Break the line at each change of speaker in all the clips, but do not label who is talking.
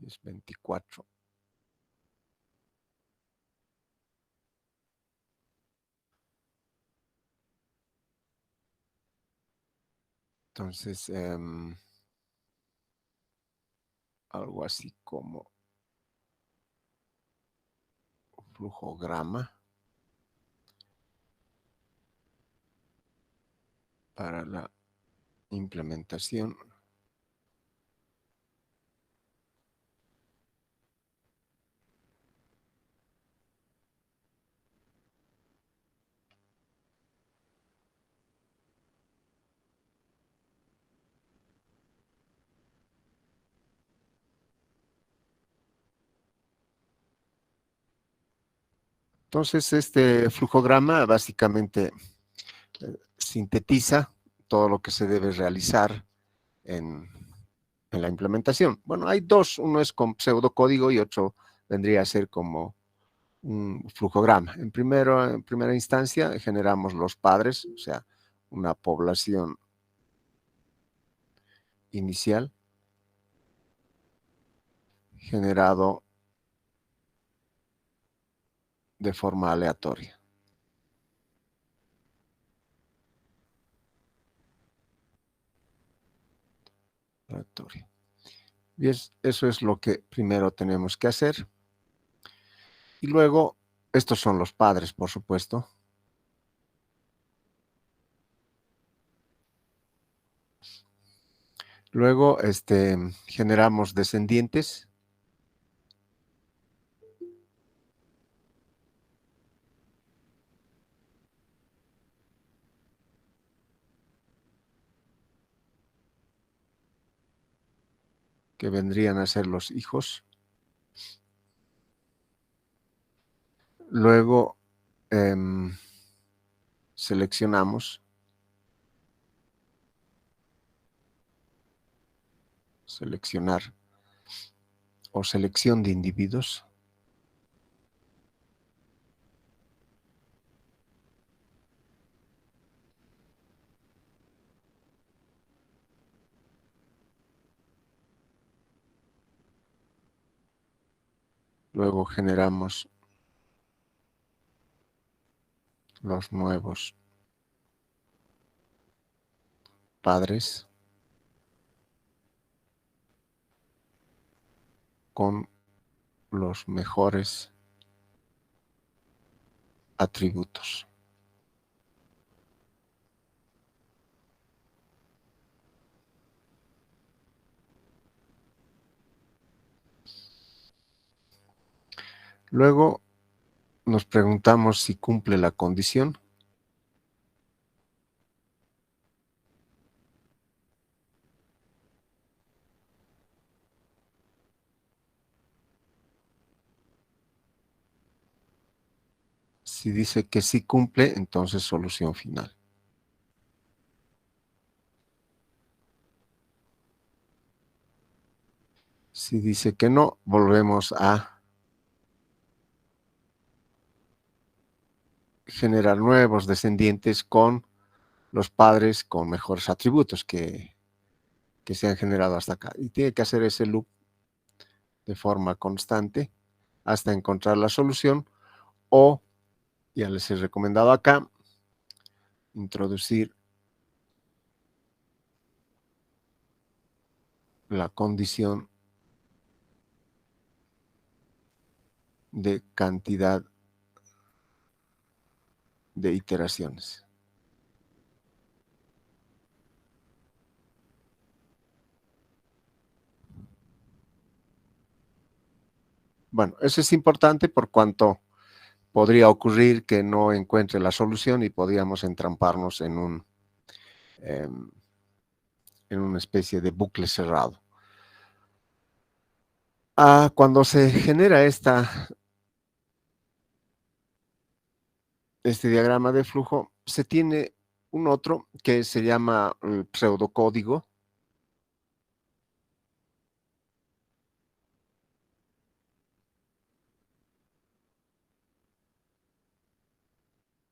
Es 24. Entonces, algo así como flujograma para la implementación. Entonces, este flujograma básicamente sintetiza todo lo que se debe realizar en la implementación. Bueno, hay dos, uno es con pseudocódigo y otro vendría a ser como un flujograma. En primera instancia generamos los padres, o sea, una población inicial generado de forma aleatoria. Y eso es lo que primero tenemos que hacer. Y luego, estos son los padres, por supuesto. Luego, generamos descendientes. Que vendrían a ser los hijos. Luego, seleccionamos. Seleccionar o selección de individuos. Luego generamos los nuevos padres con los mejores atributos. Luego nos preguntamos si cumple la condición. Si dice que sí cumple, entonces solución final. Si dice que no, volvemos a generar nuevos descendientes con los padres con mejores atributos que se han generado hasta acá. Y tiene que hacer ese loop de forma constante hasta encontrar la solución o, ya les he recomendado acá, introducir la condición de cantidad de iteraciones. Bueno, eso es importante por cuanto podría ocurrir que no encuentre la solución y podríamos entramparnos en una especie de bucle cerrado. Cuando se genera este diagrama de flujo, se tiene un otro que se llama pseudocódigo.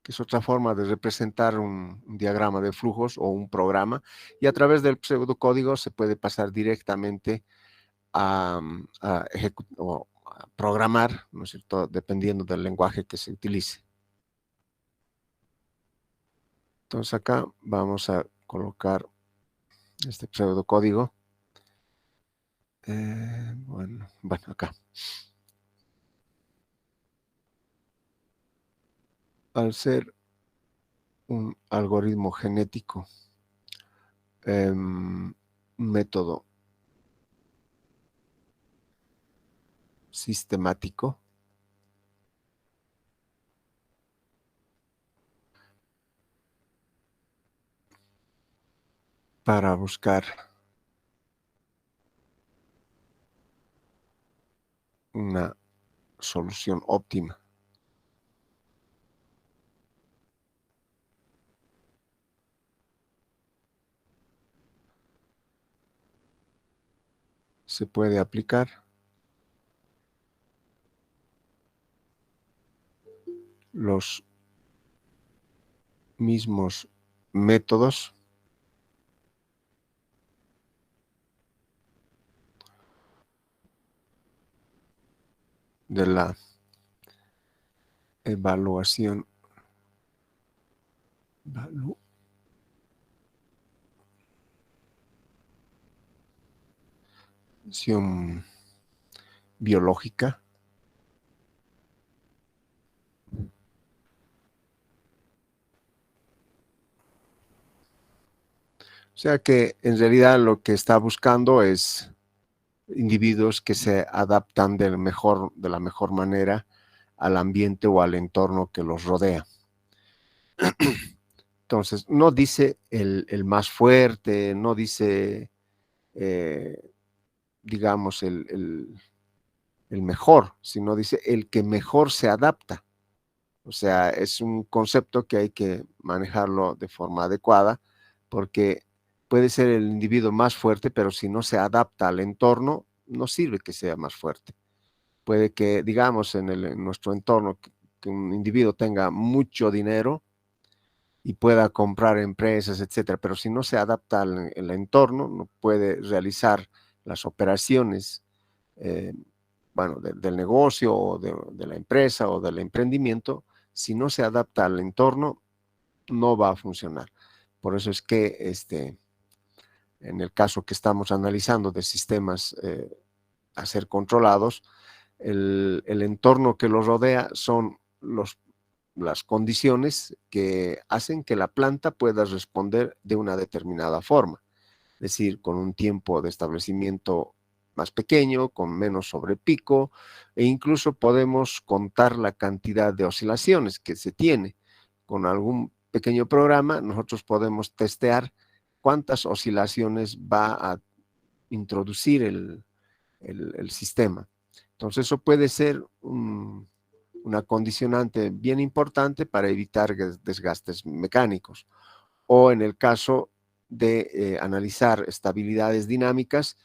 Que es otra forma de representar un diagrama de flujos o un programa, y a través del pseudocódigo se puede pasar directamente o a programar, ¿no es cierto?, dependiendo del lenguaje que se utilice. Entonces acá vamos a colocar este pseudocódigo. Bueno, acá. Al ser un algoritmo genético, un método sistemático, para buscar una solución óptima. Se puede aplicar los mismos métodos de la evaluación biológica. O sea que en realidad lo que está buscando es individuos que se adaptan de la mejor manera al ambiente o al entorno que los rodea. Entonces, no dice el más fuerte, no dice, digamos, el mejor, sino dice el que mejor se adapta. O sea, es un concepto que hay que manejarlo de forma adecuada, porque puede ser el individuo más fuerte, pero si no se adapta al entorno, no sirve que sea más fuerte. Puede que, digamos, en nuestro entorno, que un individuo tenga mucho dinero y pueda comprar empresas, etcétera, pero si no se adapta al el entorno, no puede realizar las operaciones, eh, bueno, del negocio o de la empresa o del emprendimiento. Si no se adapta al entorno, no va a funcionar. Por eso es que en el caso que estamos analizando de sistemas a ser controlados, el entorno que los rodea son las condiciones que hacen que la planta pueda responder de una determinada forma, es decir, con un tiempo de establecimiento más pequeño, con menos sobrepico, e incluso podemos contar la cantidad de oscilaciones que se tiene. Con algún pequeño programa, nosotros podemos testear cuántas oscilaciones va a introducir el sistema. Entonces, eso puede ser una condicionante bien importante para evitar desgastes mecánicos. O en el caso de analizar estabilidades dinámicas,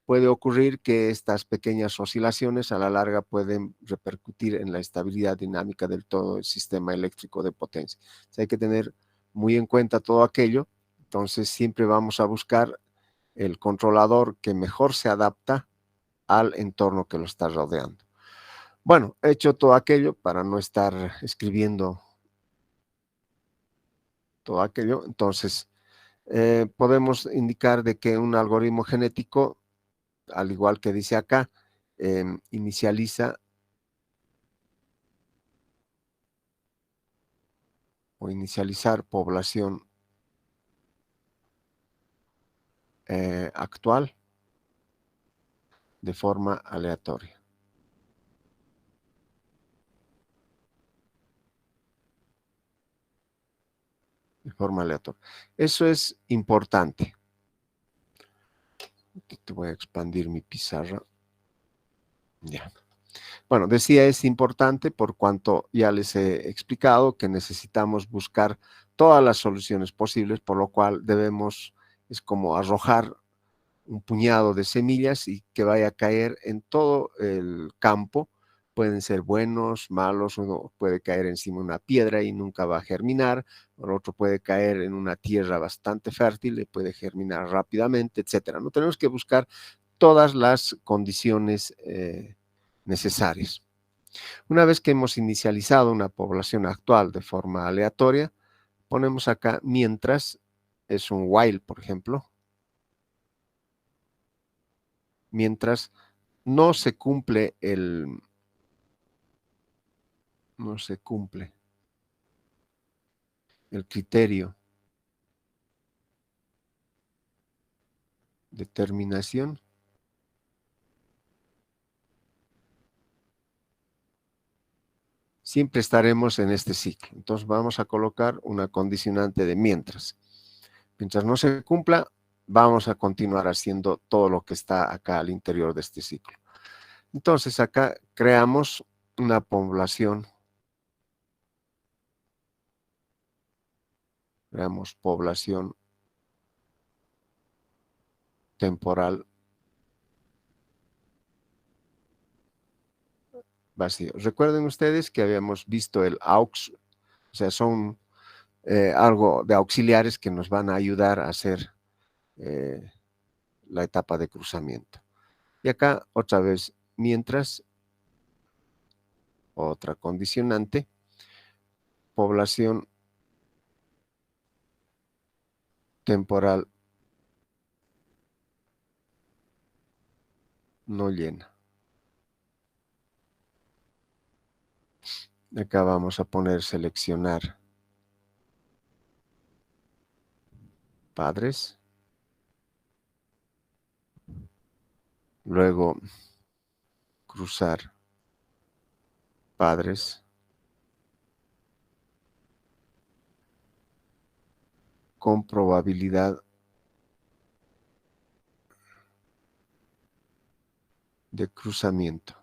puede ocurrir que estas pequeñas oscilaciones a la larga pueden repercutir en la estabilidad dinámica del todo el sistema eléctrico de potencia. O sea, hay que tener muy en cuenta todo aquello. Entonces, siempre vamos a buscar el controlador que mejor se adapta al entorno que lo está rodeando. Bueno, he hecho todo aquello para no estar escribiendo todo aquello. Entonces, podemos indicar de que un algoritmo genético, al igual que dice acá, inicializa o inicializar población actual de forma aleatoria. De forma aleatoria. Eso es importante. Te voy a expandir mi pizarra. Ya. Bueno, decía, es importante por cuanto ya les he explicado que necesitamos buscar todas las soluciones posibles, por lo cual debemos, es como arrojar un puñado de semillas y que vaya a caer en todo el campo. Pueden ser buenos, malos, uno puede caer encima de una piedra y nunca va a germinar, el otro puede caer en una tierra bastante fértil y puede germinar rápidamente, etcétera. No tenemos que buscar todas las condiciones necesarias. Una vez que hemos inicializado una población actual de forma aleatoria, ponemos acá mientras, es un while, por ejemplo, mientras no se cumple el criterio de terminación, siempre estaremos en este ciclo. Entonces vamos a colocar una condicionante de mientras. Mientras no se cumpla, vamos a continuar haciendo todo lo que está acá al interior de este ciclo. Entonces acá creamos una población. Creamos población temporal vacío. Recuerden ustedes que habíamos visto el aux, o sea, son algo de auxiliares que nos van a ayudar a hacer la etapa de cruzamiento. Y acá otra vez, mientras, otra condicionante, población temporal no llena. Acá vamos a poner seleccionar padres. Luego cruzar padres. Con probabilidad de cruzamiento.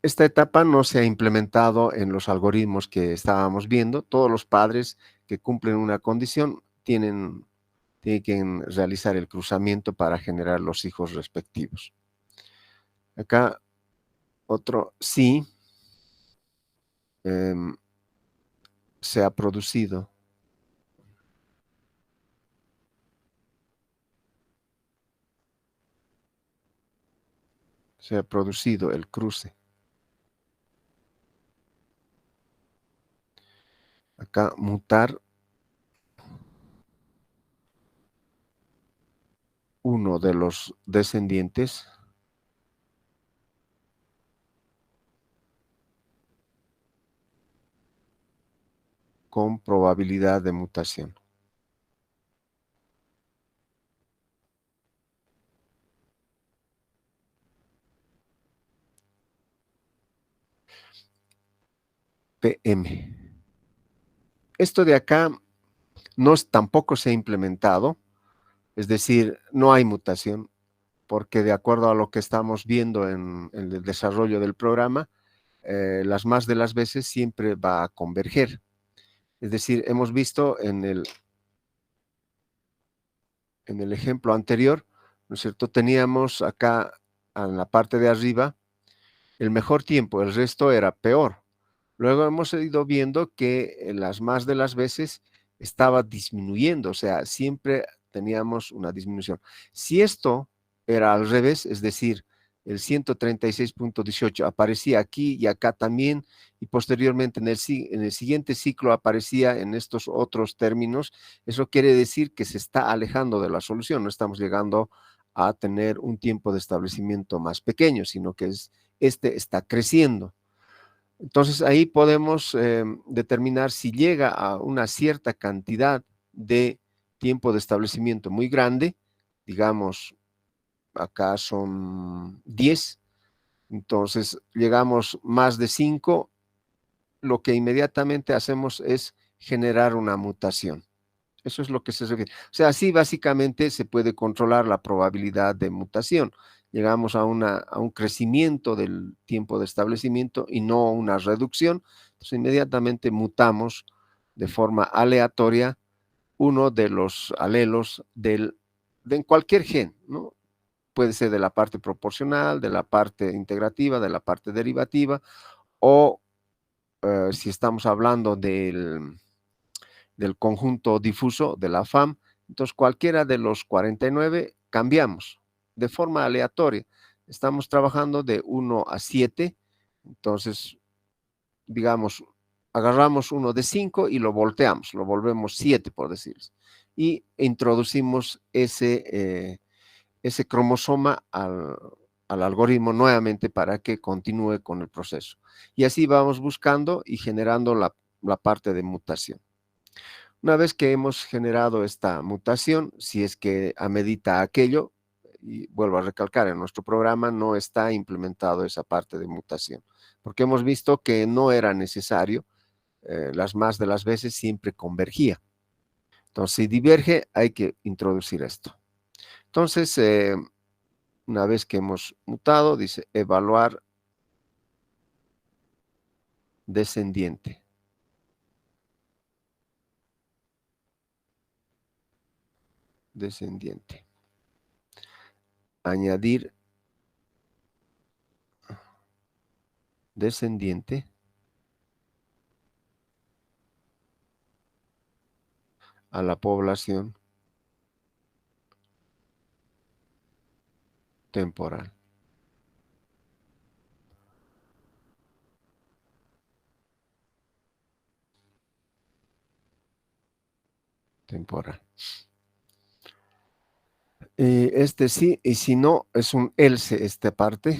Esta etapa no se ha implementado en los algoritmos que estábamos viendo. Todos los padres que cumplen una condición tienen que realizar el cruzamiento para generar los hijos respectivos. Acá otro sí se ha producido el cruce. Acá mutar uno de los descendientes con probabilidad de mutación. PM. Esto de acá tampoco se ha implementado, es decir, no hay mutación, porque de acuerdo a lo que estamos viendo en el desarrollo del programa, las más de las veces siempre va a converger. Es decir, hemos visto en el ejemplo anterior, ¿no es cierto? Teníamos acá en la parte de arriba el mejor tiempo, el resto era peor. Luego hemos ido viendo que las más de las veces estaba disminuyendo, o sea, siempre teníamos una disminución. Si esto era al revés, es decir, el 136.18 aparecía aquí y acá también, y posteriormente en el siguiente ciclo aparecía en estos otros términos, eso quiere decir que se está alejando de la solución, no estamos llegando a tener un tiempo de establecimiento más pequeño, sino que este está creciendo. Entonces ahí podemos determinar si llega a una cierta cantidad de tiempo de establecimiento muy grande, digamos, acá son 10, entonces llegamos más de 5, lo que inmediatamente hacemos es generar una mutación. Eso es lo que se refiere. O sea, así básicamente se puede controlar la probabilidad de mutación. Llegamos a un crecimiento del tiempo de establecimiento y no una reducción. Entonces, inmediatamente mutamos de forma aleatoria uno de los alelos de cualquier gen, ¿no? Puede ser de la parte proporcional, de la parte integrativa, de la parte derivativa, o si estamos hablando del conjunto difuso de la FAM, entonces cualquiera de los 49 cambiamos de forma aleatoria. Estamos trabajando de 1 a 7, entonces, digamos, agarramos uno de 5 y lo volteamos, lo volvemos 7, por decirlo. Y introducimos ese cromosoma al algoritmo nuevamente para que continúe con el proceso. Y así vamos buscando y generando la parte de mutación. Una vez que hemos generado esta mutación, si es que amerita aquello, y vuelvo a recalcar, en nuestro programa no está implementado esa parte de mutación, porque hemos visto que no era necesario, las más de las veces siempre convergía. Entonces, si diverge, hay que introducir esto. Entonces, una vez que hemos mutado, dice evaluar descendiente. Descendiente. Añadir descendiente a la población temporal. Temporal. Este sí, y si no, es un else esta parte.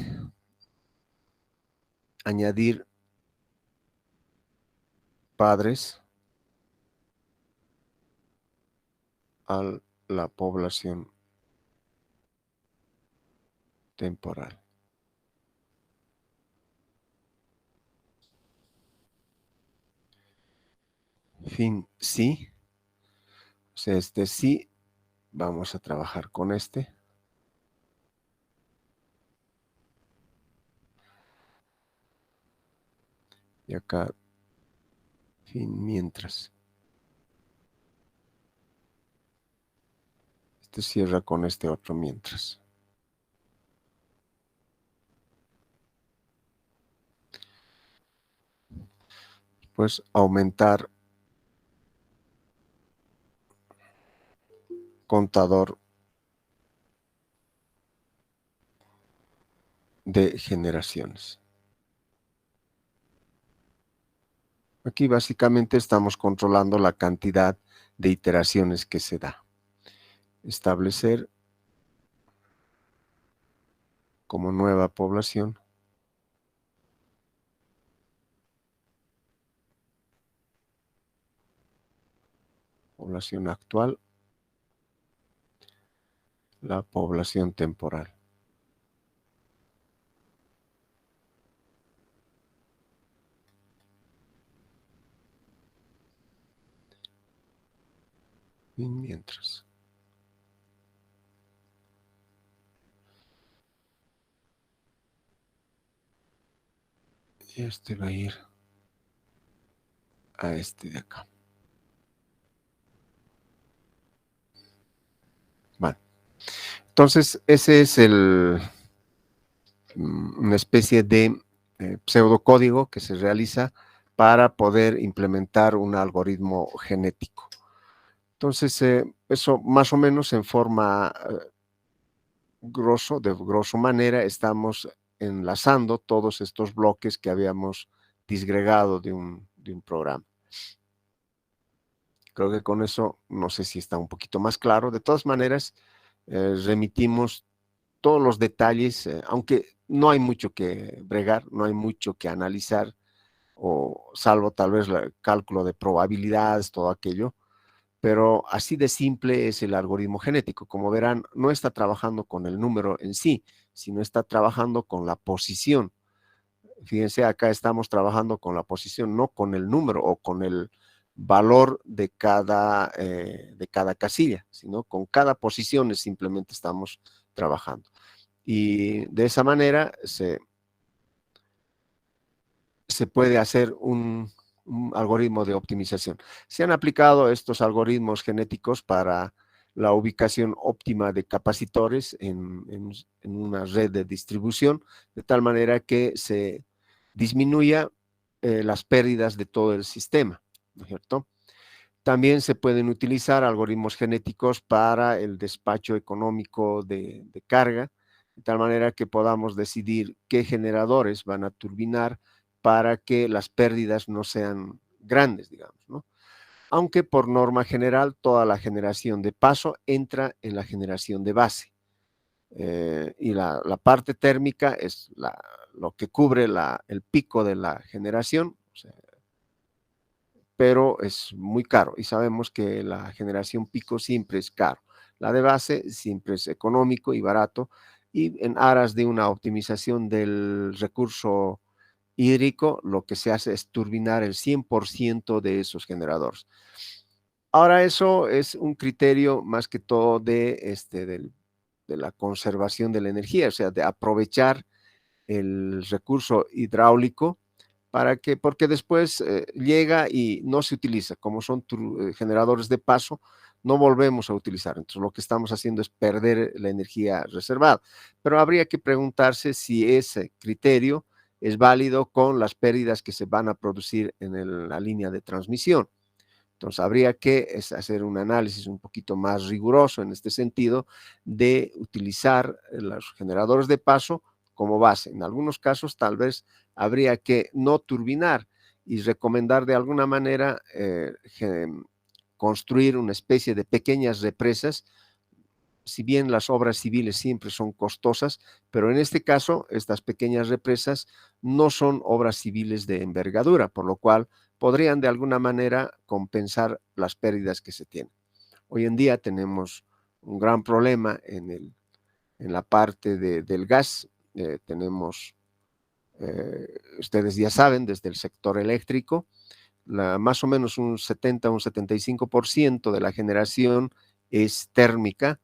Añadir padres a la población temporal. Fin sí. O sea, este sí, vamos a trabajar con este. Y acá, fin mientras. Este cierra con este otro mientras. Pues aumentar contador de generaciones. Aquí básicamente estamos controlando la cantidad de iteraciones que se da. Establecer como nueva población actual, la población temporal. Y mientras. Y este va a ir a este de acá. Vale. Entonces, ese es una especie de pseudocódigo que se realiza para poder implementar un algoritmo genético. Entonces, eso más o menos en forma de grosso manera, estamos enlazando todos estos bloques que habíamos disgregado de un programa. Creo que con eso, no sé si está un poquito más claro. De todas maneras, remitimos todos los detalles, aunque no hay mucho que bregar, no hay mucho que analizar, o salvo tal vez el cálculo de probabilidades, todo aquello, pero así de simple es el algoritmo genético. Como verán, no está trabajando con el número en sí, sino está trabajando con la posición. Fíjense, acá estamos trabajando con la posición, no con el número o con el valor de cada casilla, sino con cada posición simplemente estamos trabajando. Y de esa manera se puede hacer un algoritmo de optimización. Se han aplicado estos algoritmos genéticos para la ubicación óptima de capacitores en una red de distribución, de tal manera que se disminuya las pérdidas de todo el sistema, ¿no es cierto? También se pueden utilizar algoritmos genéticos para el despacho económico de carga, de tal manera que podamos decidir qué generadores van a turbinar para que las pérdidas no sean grandes, digamos, ¿no? Aunque por norma general toda la generación de paso entra en la generación de base. Y la parte térmica es lo que cubre el pico de la generación, o sea, pero es muy caro y sabemos que la generación pico siempre es caro. La de base siempre es económico y barato, y en aras de una optimización del recurso hídrico, lo que se hace es turbinar el 100% de esos generadores. Ahora, eso es un criterio más que todo de la conservación de la energía, o sea, de aprovechar el recurso hidráulico porque después llega y no se utiliza. Como son generadores de paso, no volvemos a utilizar. Entonces, lo que estamos haciendo es perder la energía reservada. Pero habría que preguntarse si ese criterio es válido con las pérdidas que se van a producir en la línea de transmisión. Entonces, habría que hacer un análisis un poquito más riguroso en este sentido de utilizar los generadores de paso como base. En algunos casos, tal vez habría que no turbinar y recomendar de alguna manera construir una especie de pequeñas represas. Si bien las obras civiles siempre son costosas, pero en este caso, estas pequeñas represas no son obras civiles de envergadura, por lo cual podrían de alguna manera compensar las pérdidas que se tienen. Hoy en día tenemos un gran problema en la parte del gas. Tenemos, ustedes ya saben, desde el sector eléctrico, más o menos un 70, un 75% de la generación es térmica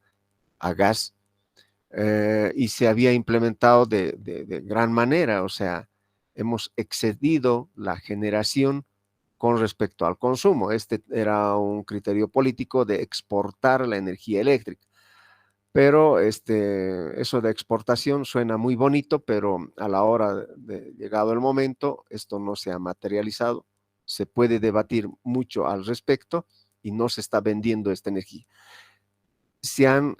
a gas, y se había implementado de gran manera, o sea, hemos excedido la generación con respecto al consumo. Este era un criterio político de exportar la energía eléctrica. Pero eso de exportación suena muy bonito, pero a la hora de llegado el momento, esto no se ha materializado. Se puede debatir mucho al respecto y no se está vendiendo esta energía. Se han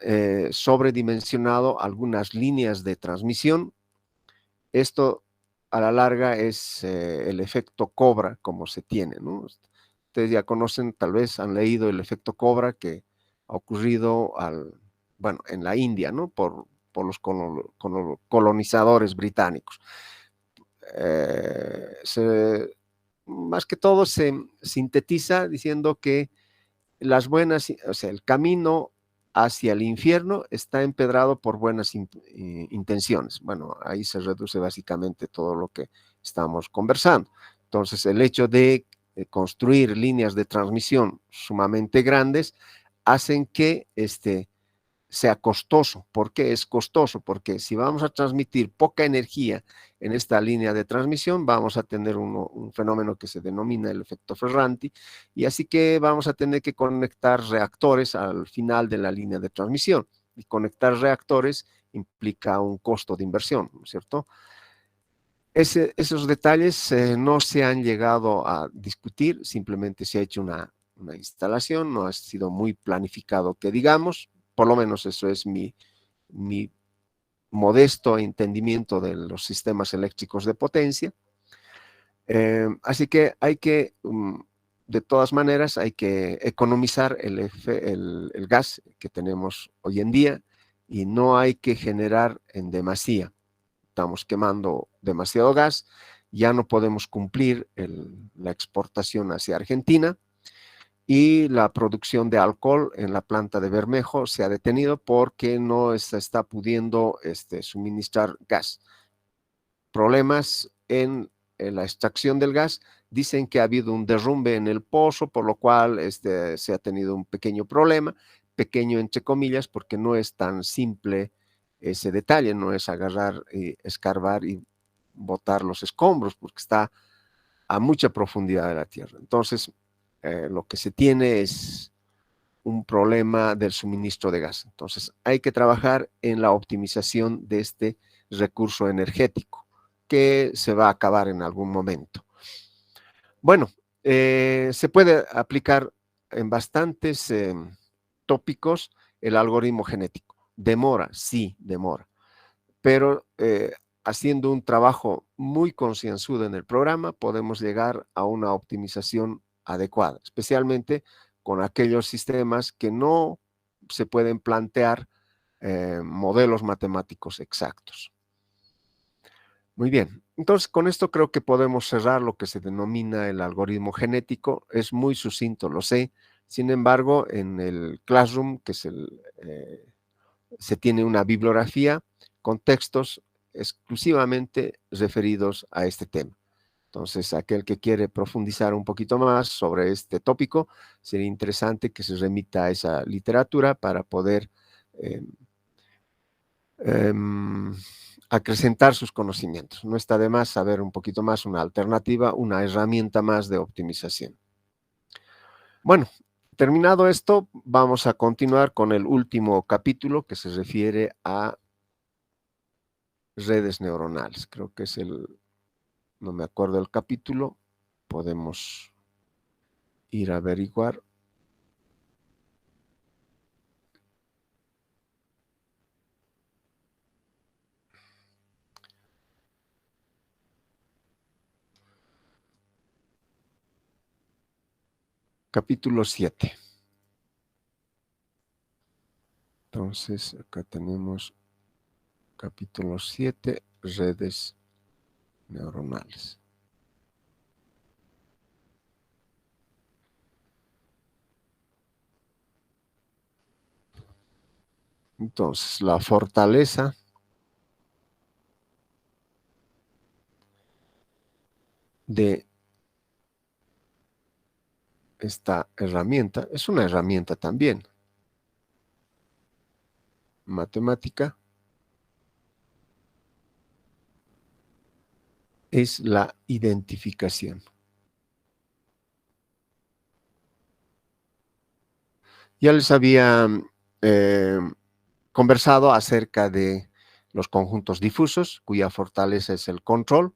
sobredimensionado algunas líneas de transmisión. Esto a la larga es el efecto Cobra, como se tiene, ¿no? Ustedes ya conocen, tal vez han leído el efecto Cobra que ha ocurrido bueno, en la India, ¿no? Por los colonizadores británicos. Más que todo se sintetiza diciendo que o sea, el camino hacia el infierno está empedrado por buenas intenciones. Bueno, ahí se reduce básicamente todo lo que estamos conversando. Entonces, el hecho de construir líneas de transmisión sumamente grandes hacen que sea costoso. ¿Por qué es costoso? Porque si vamos a transmitir poca energía en esta línea de transmisión, vamos a tener un fenómeno que se denomina el efecto Ferranti, y así que vamos a tener que conectar reactores al final de la línea de transmisión. Y conectar reactores implica un costo de inversión, ¿no es cierto? Esos detalles no se han llegado a discutir, simplemente se ha hecho una instalación, no ha sido muy planificado que digamos. Por lo menos eso es mi modesto entendimiento de los sistemas eléctricos de potencia. Así que de todas maneras, hay que economizar el gas que tenemos hoy en día y no hay que generar en demasía. Estamos quemando demasiado gas, ya no podemos cumplir la exportación hacia Argentina, y la producción de alcohol en la planta de Bermejo se ha detenido porque no se está pudiendo suministrar gas. Problemas en la extracción del gas. Dicen que ha habido un derrumbe en el pozo, por lo cual se ha tenido un pequeño problema, pequeño entre comillas, porque no es tan simple ese detalle, no es agarrar, escarbar y botar los escombros, porque está a mucha profundidad de la tierra. Entonces, lo que se tiene es un problema del suministro de gas. Entonces, hay que trabajar en la optimización de este recurso energético que se va a acabar en algún momento. Bueno, se puede aplicar en bastantes tópicos el algoritmo genético. Demora, sí, demora, pero haciendo un trabajo muy concienzudo en el programa, podemos llegar a una optimización adecuada, especialmente con aquellos sistemas que no se pueden plantear modelos matemáticos exactos. Muy bien, entonces con esto creo que podemos cerrar lo que se denomina el algoritmo genético. Es muy sucinto, lo sé. Sin embargo, en el Classroom, que es se tiene una bibliografía con textos exclusivamente referidos a este tema. Entonces, aquel que quiere profundizar un poquito más sobre este tópico, sería interesante que se remita a esa literatura para poder eh, em, acrecentar sus conocimientos. No está de más saber un poquito más, una alternativa, una herramienta más de optimización. Bueno, terminado esto, vamos a continuar con el último capítulo que se refiere a redes neuronales. Creo que es no me acuerdo el capítulo, podemos ir a averiguar. Capítulo 7. Entonces, acá tenemos capítulo 7, redes neuronales. Entonces, la fortaleza de esta herramienta es una herramienta también matemática, es la identificación. Ya les había eh, conversado acerca de los conjuntos difusos, cuya fortaleza es el control,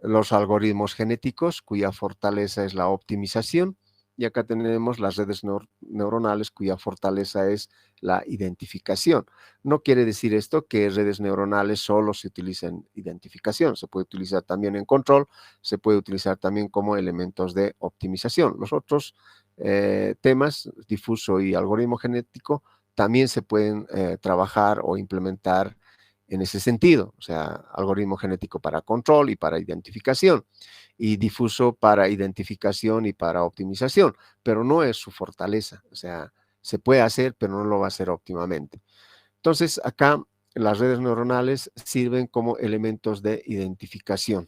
los algoritmos genéticos, cuya fortaleza es la optimización, y acá tenemos las redes neuronales, cuya fortaleza es la identificación. No quiere decir esto que redes neuronales solo se utilicen en identificación, se puede utilizar también en control, se puede utilizar también como elementos de optimización. Los otros temas, difuso y algoritmo genético, también se pueden trabajar o implementar en ese sentido, o sea, algoritmo genético para control y para identificación, y difuso para identificación y para optimización, pero no es su fortaleza, o sea, se puede hacer, pero no lo va a hacer óptimamente. Entonces, acá las redes neuronales sirven como elementos de identificación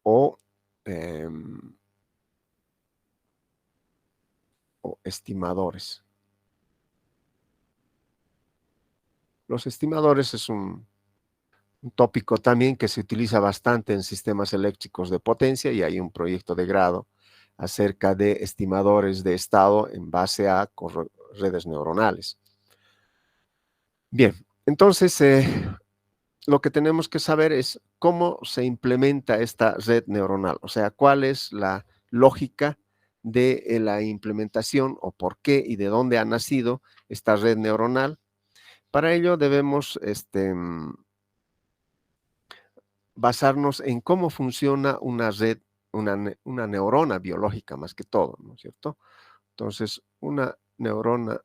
o, eh, o estimadores. Los estimadores es un tópico también que se utiliza bastante en sistemas eléctricos de potencia y hay un proyecto de grado acerca de estimadores de estado en base a redes neuronales. Bien, entonces lo que tenemos que saber es cómo se implementa esta red neuronal, o sea, cuál es la lógica de la implementación o por qué y de dónde ha nacido esta red neuronal. Para ello debemos basarnos en cómo funciona una red, una neurona biológica más que todo, ¿no es cierto? Entonces, una neurona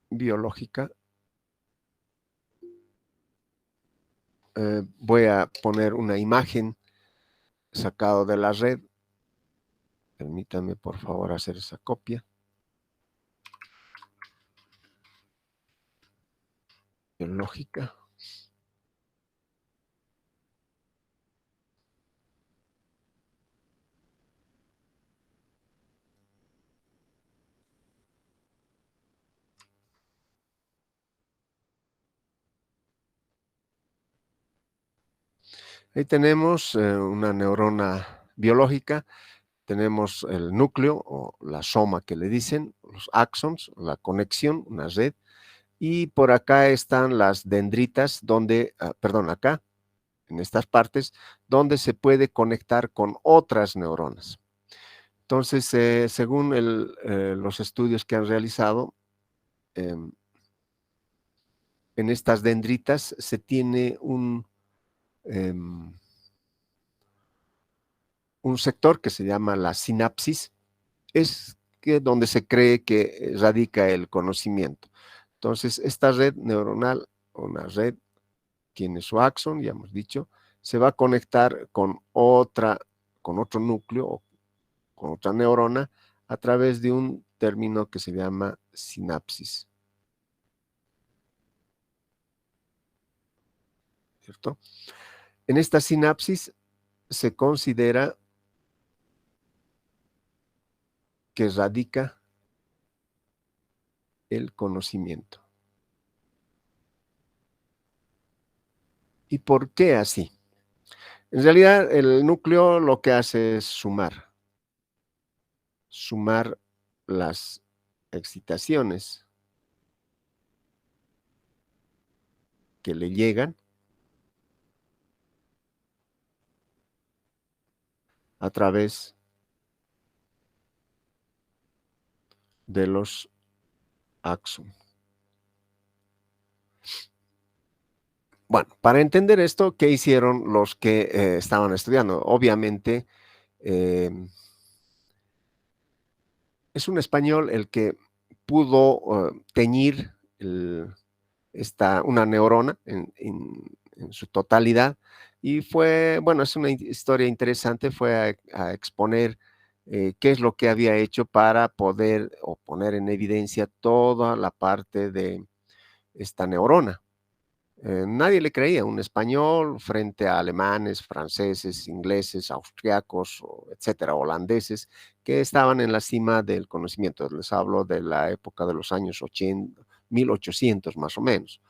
biológica, voy a poner una imagen sacado de la red. Permítame, por favor, hacer esa copia. Biológica. Ahí tenemos una neurona biológica. Tenemos el núcleo o la soma que le dicen, los axons, la conexión, una red. Y por acá están las dendritas, donde, perdón, acá, en estas partes, donde se puede conectar con otras neuronas. Entonces, según los estudios que han realizado, em, en estas dendritas se tiene em, un sector que se llama la sinapsis, es donde se cree que radica el conocimiento. Entonces, esta red neuronal, una red, tiene su axón, ya hemos dicho, se va a conectar con otro núcleo o con otra neurona a través de un término que se llama sinapsis. ¿Cierto? En esta sinapsis se considera que radica el conocimiento. ¿Y por qué así? En realidad, el núcleo lo que hace es sumar las excitaciones que le llegan a través de los axón. Bueno, para entender esto, ¿qué hicieron los que estaban estudiando? Obviamente, es un español el que pudo teñir una neurona en su totalidad, y fue, bueno, es una historia interesante, fue a exponer qué es lo que había hecho para poder o poner en evidencia toda la parte de esta neurona. Nadie le creía, un español frente a alemanes, franceses, ingleses, austriacos, etcétera, holandeses, que estaban en la cima del conocimiento. Les hablo de la época de los años 80, 1800 más o menos.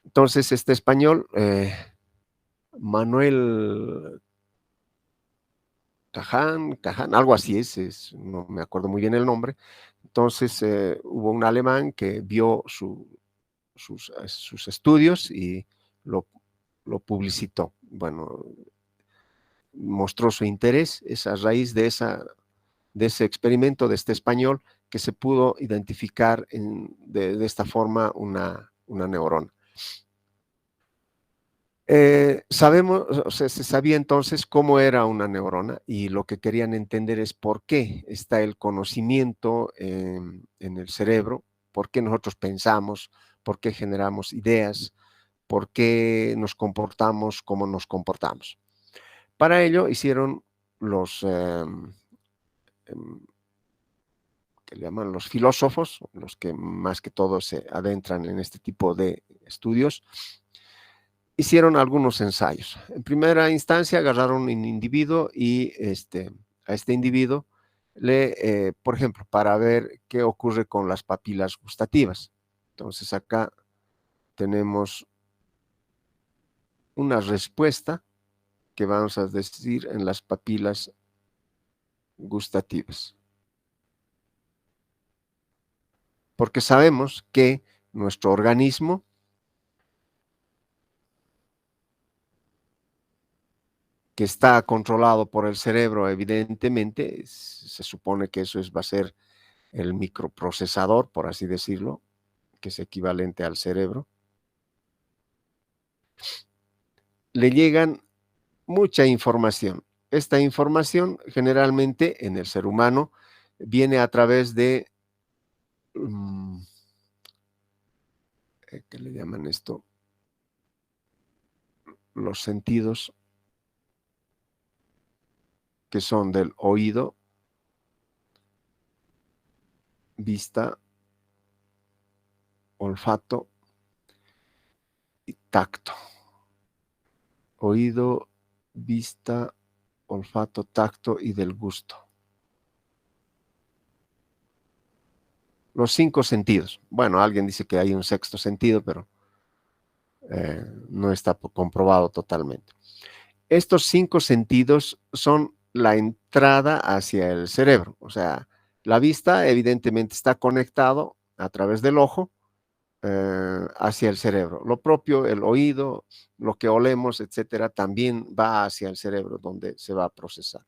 Entonces, este español, Manuel Caján, algo así no me acuerdo muy bien el nombre. Entonces, hubo un alemán que vio sus estudios y lo, lo publicitó. Bueno, mostró su interés, es a raíz de ese experimento de este español que se pudo identificar de esta forma una neurona. Sabemos, o sea, se sabía entonces cómo era una neurona, y lo que querían entender es por qué está el conocimiento en el cerebro, por qué nosotros pensamos, por qué generamos ideas, por qué nos comportamos como nos comportamos. Para ello hicieron los que le llaman los filósofos, los que más que todo se adentran en este tipo de estudios, hicieron algunos ensayos. En primera instancia agarraron un individuo y a este individuo por ejemplo, para ver qué ocurre con las papilas gustativas. Entonces acá tenemos una respuesta que vamos a decir en las papilas gustativas. Porque sabemos que nuestro organismo que está controlado por el cerebro, evidentemente, se supone que eso va a ser el microprocesador, por así decirlo, que es equivalente al cerebro. Le llegan mucha información. Esta información generalmente en el ser humano viene a través de, ¿qué le llaman esto? Los sentidos que son del oído, vista, olfato y tacto. Oído, vista, olfato, tacto y del gusto. Los 5 sentidos. Bueno, alguien dice que hay un sexto sentido, pero no está comprobado totalmente. Estos 5 sentidos son la entrada hacia el cerebro. O sea, la vista evidentemente está conectado a través del ojo hacia el cerebro. Lo propio, el oído, lo que olemos, etcétera, también va hacia el cerebro donde se va a procesar.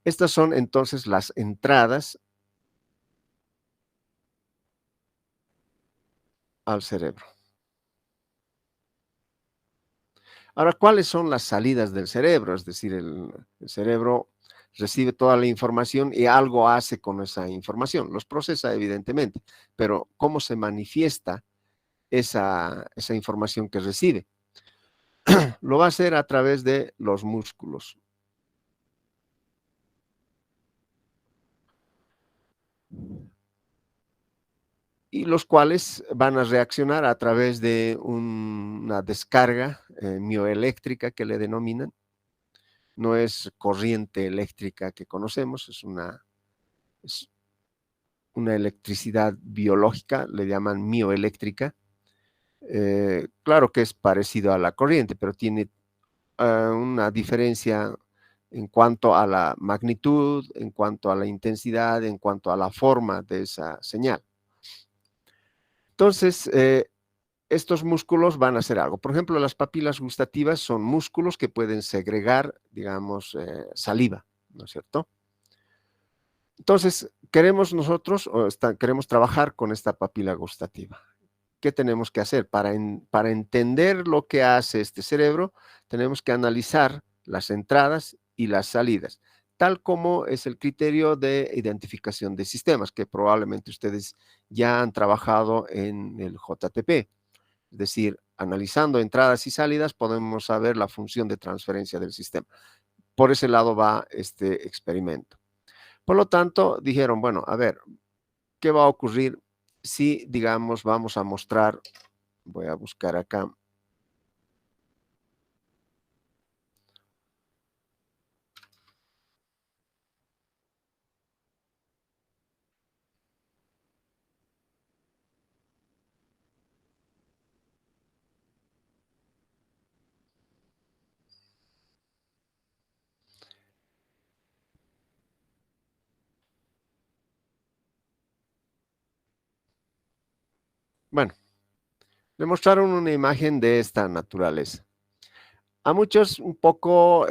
Estas son entonces las entradas al cerebro. Ahora, ¿cuáles son las salidas del cerebro? Es decir, el cerebro recibe toda la información y algo hace con esa información. Los procesa, evidentemente, pero ¿cómo se manifiesta esa información que recibe? Lo va a hacer a través de los músculos. Y los cuales van a reaccionar a través de una descarga mioeléctrica que le denominan. No es corriente eléctrica que conocemos, es una electricidad biológica, le llaman mioeléctrica. Claro que es parecido a la corriente, pero tiene una diferencia en cuanto a la magnitud, en cuanto a la intensidad, en cuanto a la forma de esa señal. Entonces, estos músculos van a hacer algo. Por ejemplo, las papilas gustativas son músculos que pueden segregar, digamos, saliva, ¿no es cierto? Entonces, queremos nosotros, queremos trabajar con esta papila gustativa. ¿Qué tenemos que hacer? Para entender lo que hace este cerebro, tenemos que analizar las entradas y las salidas, tal como es el criterio de identificación de sistemas, que probablemente ustedes ya han trabajado en el JTP. Es decir, analizando entradas y salidas, podemos saber la función de transferencia del sistema. Por ese lado va este experimento. Por lo tanto, dijeron, bueno, a ver, ¿qué va a ocurrir si, digamos, vamos a mostrar, voy a buscar acá, bueno, le mostraron una imagen de esta naturaleza. A muchos un poco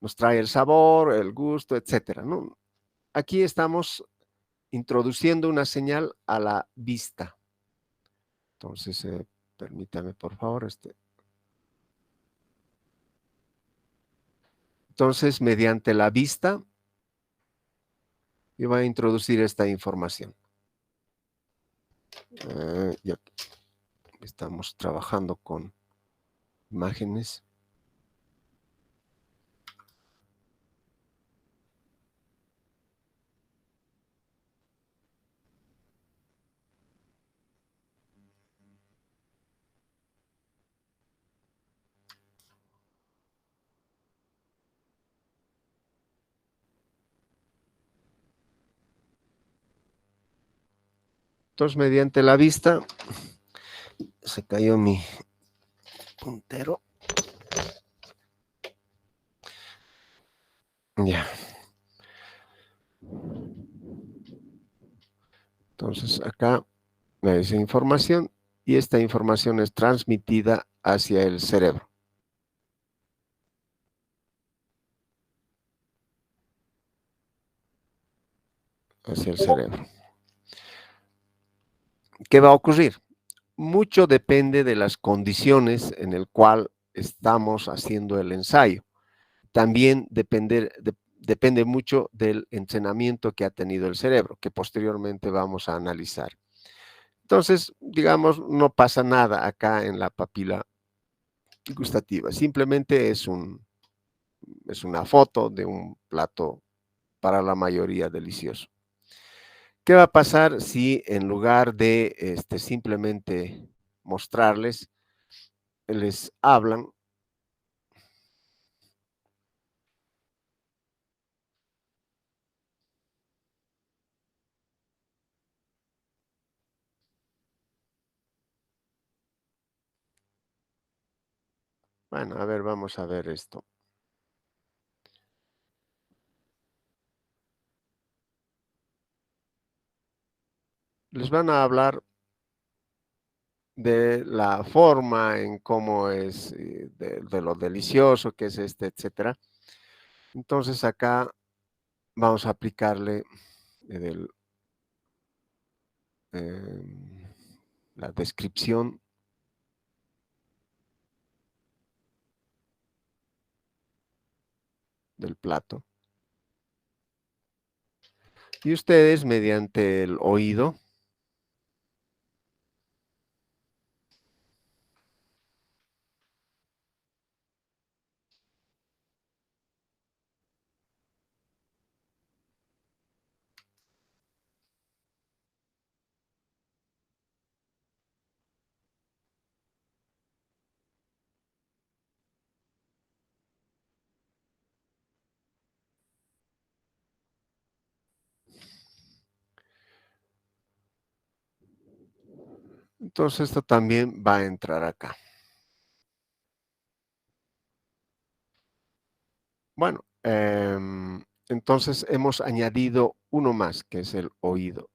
nos trae el sabor, el gusto, etcétera, ¿no? Aquí estamos introduciendo una señal a la vista. Entonces, permítame, por favor. Entonces, mediante la vista, yo voy a introducir esta información. Ya estamos trabajando con imágenes. Entonces, mediante la vista, se cayó mi puntero. Ya. Entonces, acá me dice información y esta información es transmitida hacia el cerebro. Hacia el cerebro. ¿Qué va a ocurrir? Mucho depende de las condiciones en el cual estamos haciendo el ensayo. También depende mucho del entrenamiento que ha tenido el cerebro, que posteriormente vamos a analizar. Entonces, digamos, no pasa nada acá en la papila gustativa. Simplemente es una foto de un plato para la mayoría delicioso. ¿Qué va a pasar si en lugar de simplemente mostrarles, les hablan? Bueno, a ver, vamos a ver esto. Les van a hablar de la forma, en cómo es, de lo delicioso que es este, etcétera. Entonces acá vamos a aplicarle el, la descripción del plato. Y ustedes, mediante el oído, entonces esto también va a entrar acá. Bueno, entonces hemos añadido uno más, que es el oído.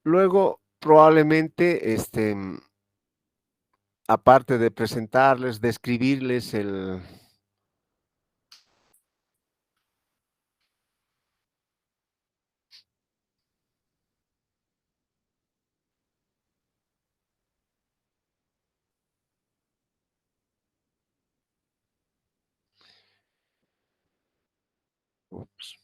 Luego, probablemente, aparte de presentarles, describirles el... Ups.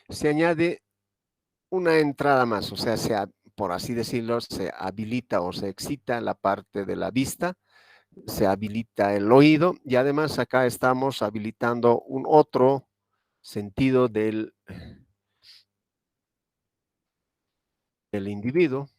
Se añade una entrada más, o sea, por así decirlo, se habilita o se excita la parte de la vista, se habilita el oído y además acá estamos habilitando un otro sentido del individuo.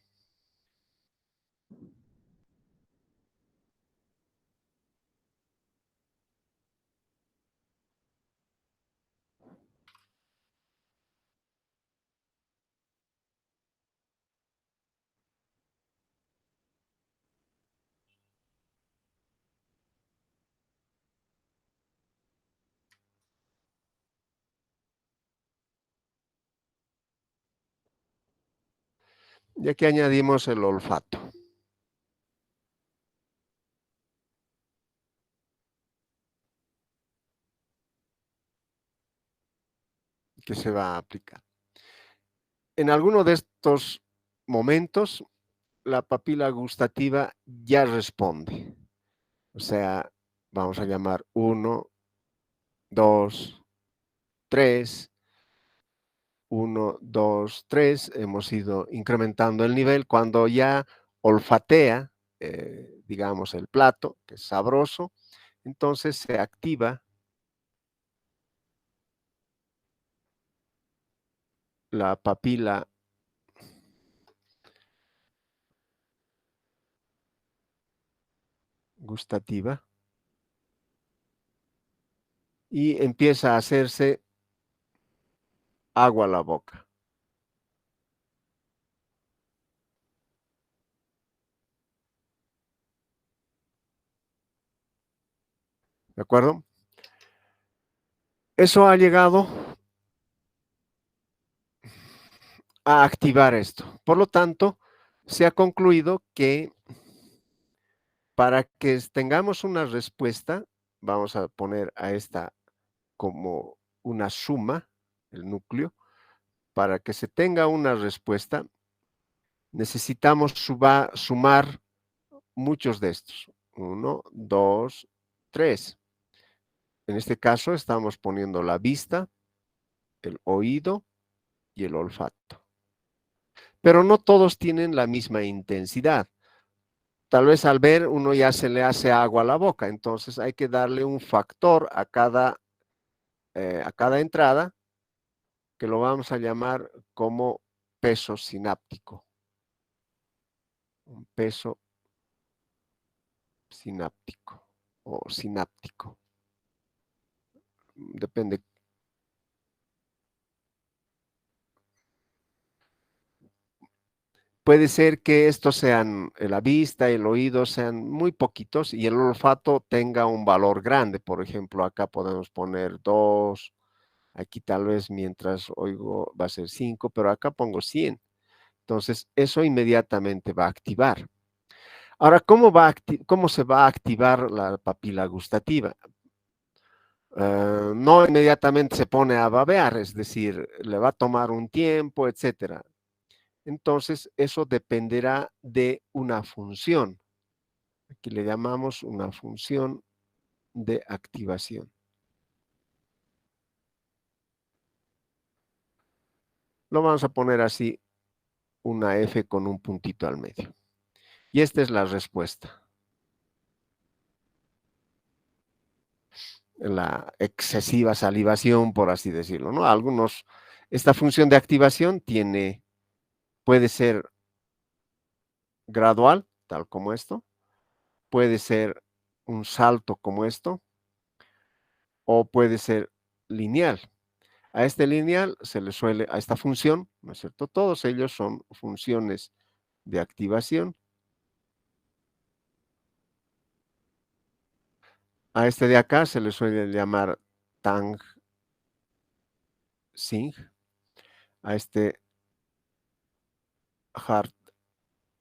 Y aquí añadimos el olfato, que se va a aplicar. En alguno de estos momentos, la papila gustativa ya responde. O sea, vamos a llamar 1, 2, 3, 1, 2, 3. Hemos ido incrementando el nivel. Cuando ya olfatea, digamos, el plato, que es sabroso, entonces se activa la papila gustativa y empieza a hacerse agua a la boca. ¿De acuerdo? Eso ha llegado a activar esto. Por lo tanto, se ha concluido que para que tengamos una respuesta, vamos a poner a esta como una suma, el núcleo. Para que se tenga una respuesta, necesitamos sumar muchos de estos. 1, 2, 3. En este caso estamos poniendo la vista, el oído y el olfato. Pero no todos tienen la misma intensidad. Tal vez al ver uno ya se le hace agua a la boca, entonces hay que darle un factor a cada entrada que lo vamos a llamar como peso sináptico. Un peso sináptico o sináptico. Depende. puede ser que estos sean la vista, el oído sean muy poquitos y el olfato tenga un valor grande. Por ejemplo, acá podemos poner 2, aquí tal vez mientras oigo va a ser 5, pero acá pongo 100. Entonces, eso inmediatamente va a activar. Ahora, ¿cómo se va a activar la papila gustativa? No inmediatamente se pone a babear, es decir, le va a tomar un tiempo, etcétera. Entonces, eso dependerá de una función. Aquí le llamamos una función de activación. Lo vamos a poner así, una F con un puntito al medio. Y esta es la respuesta. La excesiva salivación, por así decirlo, ¿no? Esta función de activación puede ser gradual, tal como esto, puede ser un salto como esto, o puede ser lineal. A este lineal a esta función, ¿no es cierto? Todos ellos son funciones de activación. A este de acá se le suele llamar tang sing, a este hard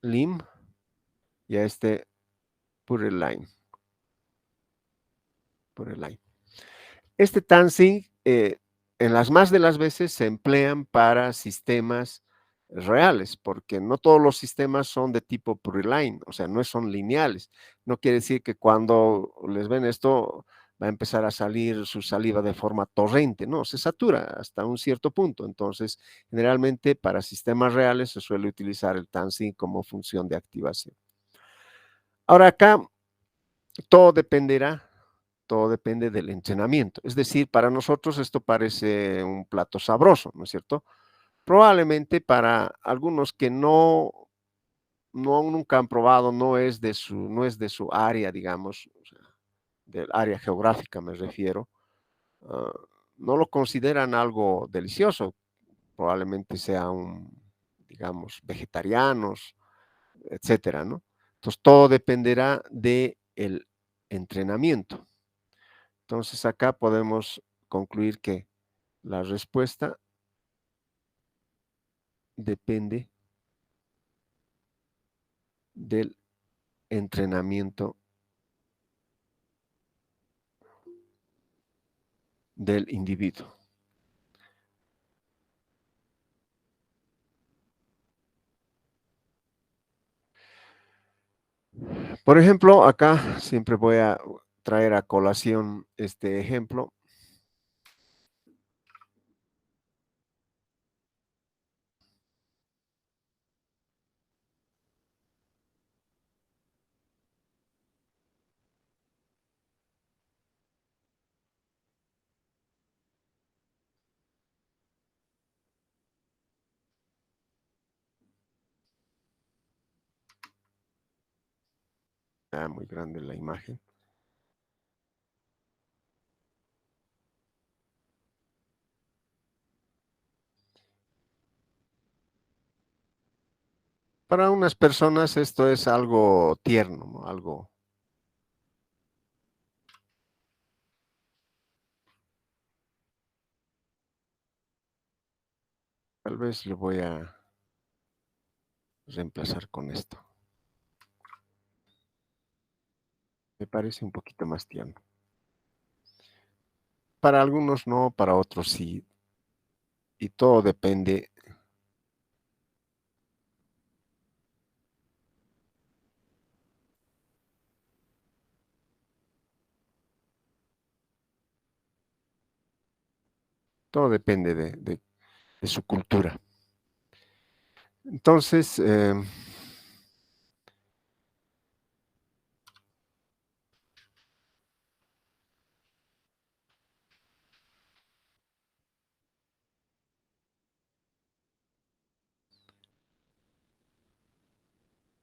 lim y a este pure line. Este Tansing, en las más de las veces se emplean para sistemas reales, porque no todos los sistemas son de tipo Puriline, o sea, no son lineales. No quiere decir que cuando les ven esto va a empezar a salir su saliva de forma torrente, no, se satura hasta un cierto punto. Entonces, generalmente para sistemas reales se suele utilizar el Tansing como función de activación. Ahora acá todo dependerá todo depende del entrenamiento. Es decir, para nosotros esto parece un plato sabroso, ¿no es cierto? Probablemente para algunos que nunca han probado, no es de su área, digamos, o sea, del área geográfica me refiero, ah, no lo consideran algo delicioso. Probablemente digamos, vegetarianos, etcétera, ¿no? Entonces, todo dependerá del entrenamiento. Entonces, acá podemos concluir que la respuesta depende del entrenamiento del individuo. Por ejemplo, acá siempre voy a traer a colación este ejemplo. Muy grande la imagen. Para unas personas esto es algo tierno, ¿no? Tal vez lo voy a reemplazar con esto. Me parece un poquito más tierno. Para algunos no, para otros sí. Y todo depende de su cultura. Entonces,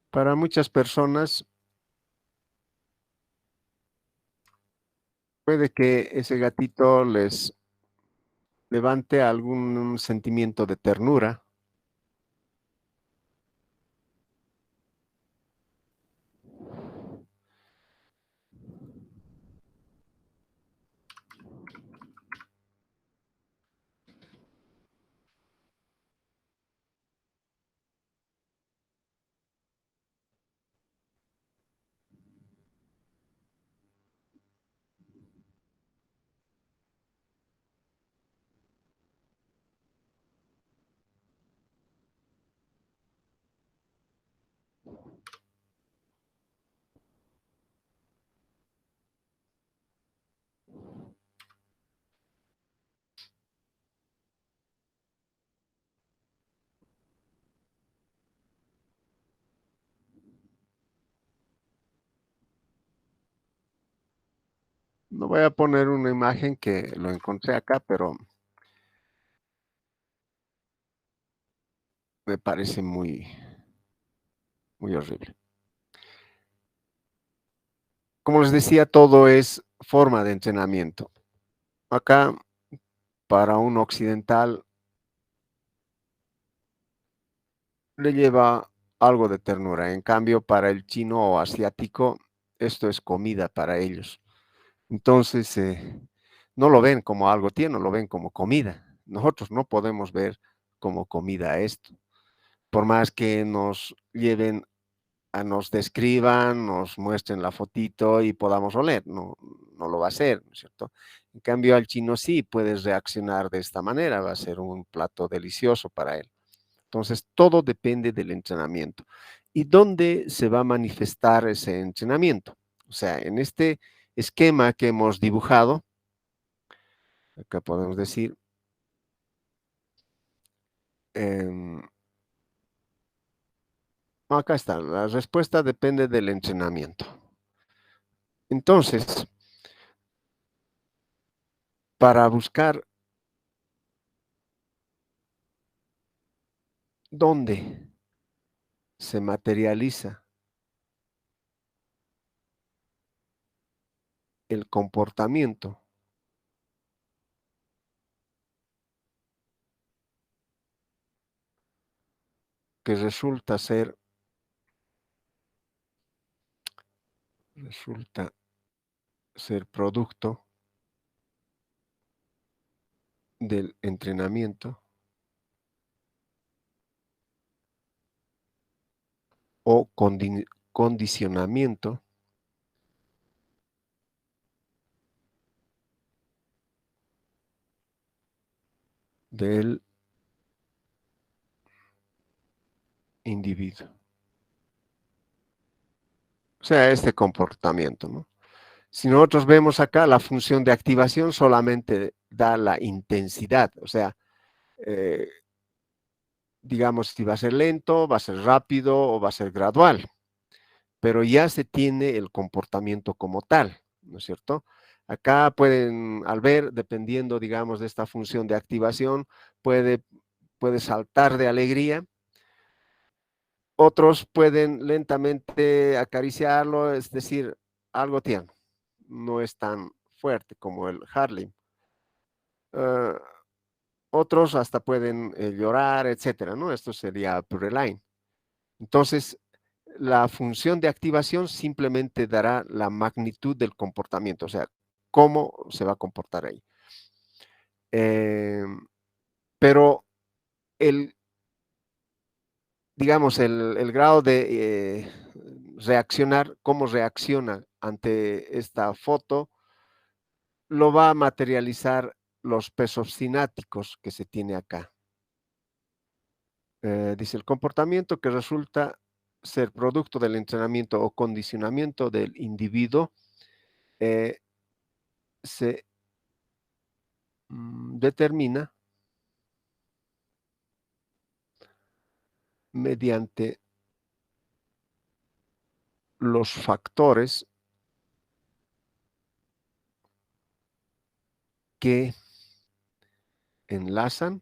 para muchas personas puede que ese gatito les levante algún sentimiento de ternura, No voy a poner una imagen que lo encontré acá, pero me parece muy, muy horrible. Como les decía, todo es forma de entrenamiento. Acá, para un occidental, le lleva algo de ternura. En cambio, para el chino o asiático, esto es comida para ellos. Entonces, no lo ven como algo tierno, lo ven como comida. Nosotros no podemos ver como comida esto. Por más que nos lleven nos describan, nos muestren la fotito y podamos oler. No, no lo va a hacer, ¿no es cierto? En cambio, al chino sí puedes reaccionar de esta manera, va a ser un plato delicioso para él. Entonces, todo depende del entrenamiento. ¿Y dónde se va a manifestar ese entrenamiento? O sea, en este esquema que hemos dibujado, acá podemos decir, eh, acá está, la respuesta depende del entrenamiento. Entonces, para buscar dónde se materializa el comportamiento que resulta ser producto del entrenamiento o condicionamiento del individuo. O sea, este comportamiento, ¿no? Si nosotros vemos acá, la función de activación solamente da la intensidad, o sea, eh, digamos, si va a ser lento, va a ser rápido o va a ser gradual, pero ya se tiene el comportamiento como tal, ¿no es cierto? Acá pueden, al ver, dependiendo, digamos, de esta función de activación, puede, puede saltar de alegría. Otros pueden lentamente acariciarlo, es decir, algo tierno. No es tan fuerte como el Harlem. Uh, Otros hasta pueden llorar, etcétera, ¿no? Esto sería Purelaine. Entonces, la función de activación simplemente dará la magnitud del comportamiento, o sea, cómo se va a comportar ahí. Eh, pero el, digamos, el grado de reaccionar, cómo reacciona ante esta foto, lo va a materializar los pesos cináticos que se tiene acá. Dice el comportamiento que resulta ser producto del entrenamiento o condicionamiento del individuo eh, se determina mediante los factores que enlazan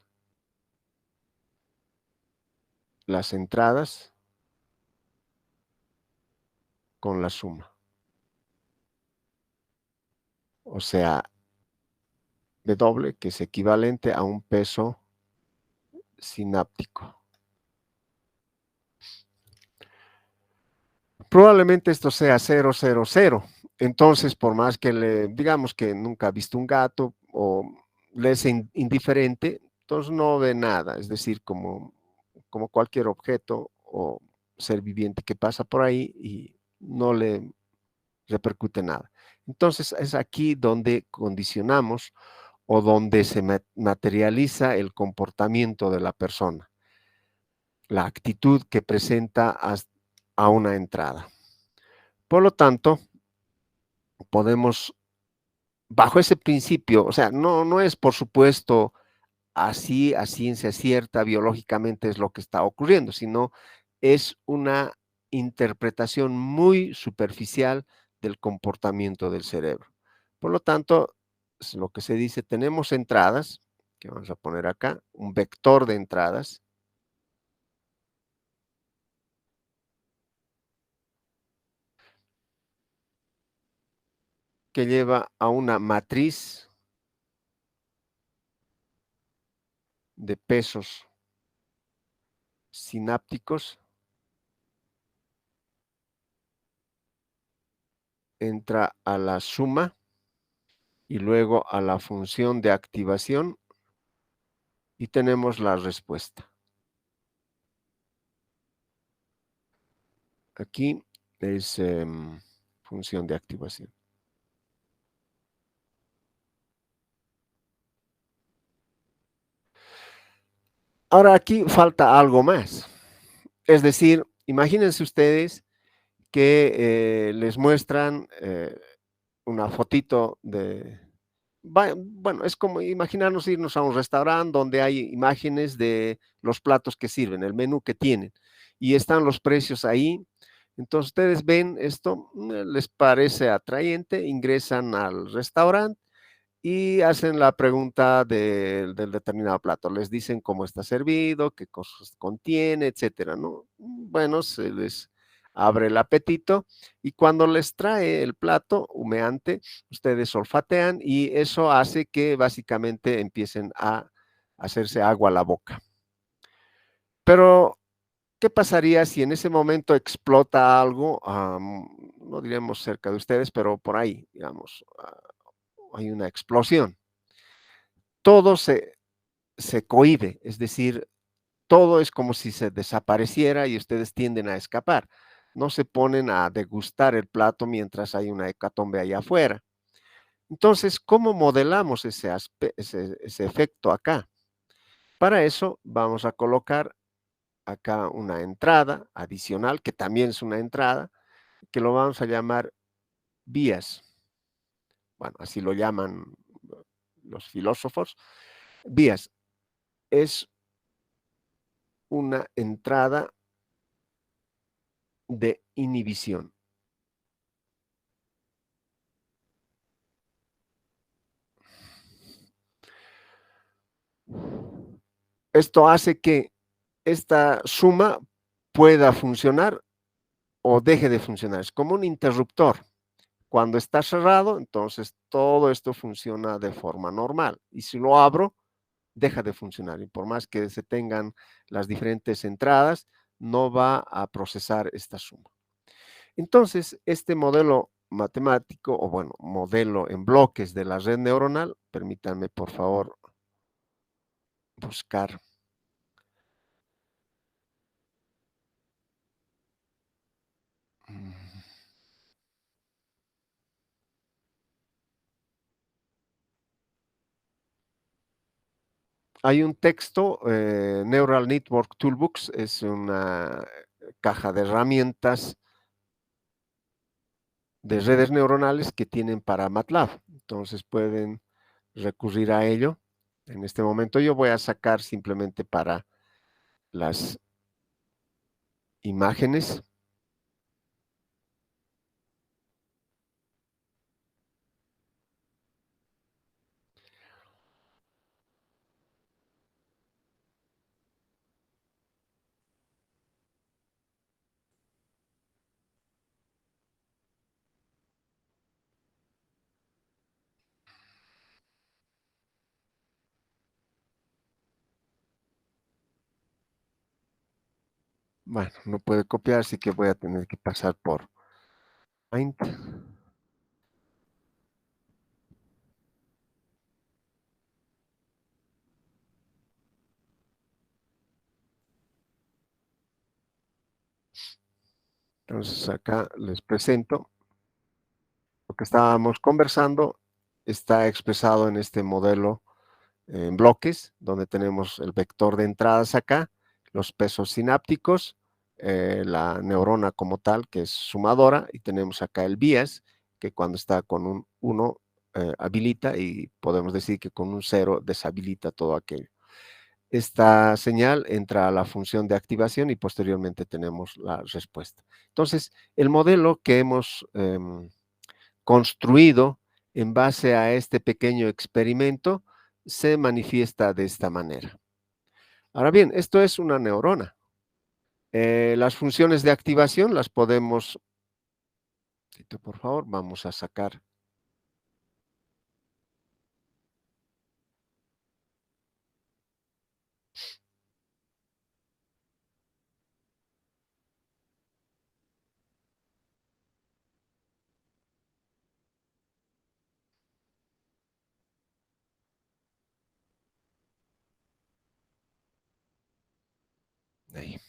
las entradas con la suma. O sea, W, que es equivalente a un peso sináptico. Probablemente esto sea 0,00. Entonces, por más que le digamos que nunca ha visto un gato o le es indiferente, entonces no ve nada. Es decir, como cualquier objeto o ser viviente que pasa por ahí y no le repercute nada. Entonces, es aquí donde condicionamos o donde se materializa el comportamiento de la persona, la actitud que presenta a una entrada. Por lo tanto, podemos, bajo ese principio, o sea, no es por supuesto así a ciencia cierta, biológicamente es lo que está ocurriendo, sino es una interpretación muy superficial del comportamiento del cerebro. Por lo tanto, es lo que se dice, tenemos entradas, que vamos a poner acá, un vector de entradas, que lleva a una matriz de pesos sinápticos, entra a la suma y luego a la función de activación y tenemos la respuesta. Aquí es función de activación. Ahora aquí falta algo más. Es decir, imagínense ustedes que les muestran una fotito de... Bueno, es como imaginarnos irnos a un restaurante donde hay imágenes de los platos que sirven, el menú que tienen, y están los precios ahí. Entonces ustedes ven esto, les parece atrayente, ingresan al restaurante y hacen la pregunta del determinado plato. Les dicen cómo está servido, qué cosas contiene, etcétera, ¿no? Bueno, se les abre el apetito y cuando les trae el plato humeante, ustedes olfatean y eso hace que básicamente empiecen a hacerse agua a la boca. Pero, ¿qué pasaría si en ese momento explota algo? No diremos cerca de ustedes, pero por ahí, digamos, hay una explosión. Todo se cohíbe, es decir, todo es como si se desapareciera y ustedes tienden a escapar. No se ponen a degustar el plato mientras hay una hecatombe allá afuera. Entonces, ¿cómo modelamos ese efecto acá? Para eso vamos a colocar acá una entrada adicional, que también es una entrada, que lo vamos a llamar bias. Bueno, así lo llaman los filósofos. Bias es una entrada de inhibición. Esto hace que esta suma pueda funcionar o deje de funcionar. Es como un interruptor. Cuando está cerrado, entonces todo esto funciona de forma normal. Y si lo abro, deja de funcionar. Y por más que se tengan las diferentes entradas, no va a procesar esta suma. Entonces, este modelo matemático, o bueno, modelo en bloques de la red neuronal, permítanme por favor buscar. Hay un texto, Neural Network Toolbox, es una caja de herramientas de redes neuronales que tienen para MATLAB. Entonces pueden recurrir a ello. En este momento yo voy a sacar simplemente para las imágenes. Bueno, no puede copiar, así que voy a tener que pasar por Paint. Entonces acá les presento lo que estábamos conversando. Está expresado en este modelo en bloques, donde tenemos el vector de entradas acá, los pesos sinápticos, la neurona como tal, que es sumadora, y tenemos acá el bias, que cuando está con un 1 habilita, y podemos decir que con un 0 deshabilita todo aquello. Esta señal entra a la función de activación y posteriormente tenemos la respuesta. Entonces, el modelo que hemos construido en base a este pequeño experimento, se manifiesta de esta manera. Ahora bien, esto es una neurona. Las funciones de activación las podemos, por favor, vamos a sacar. Ahí.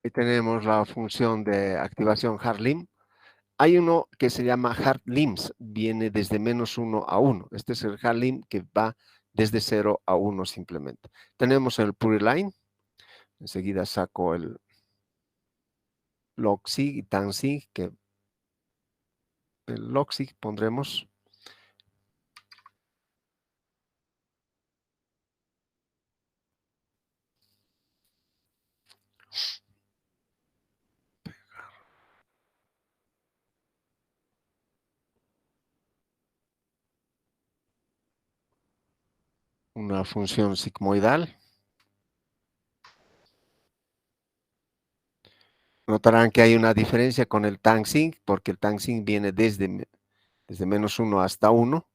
Ahí tenemos la función de activación hard-limb. Hay uno que se llama hard-limbs, viene desde -1 a 1. Este es el hard-limb que va desde 0 a 1 simplemente. Tenemos el Puriline. Enseguida saco el log-sig y tang-sig, que el log-sig pondremos. Una función sigmoidal. Notarán que hay una diferencia con el tang-sig, porque el tang-sig viene desde -1 hasta 1.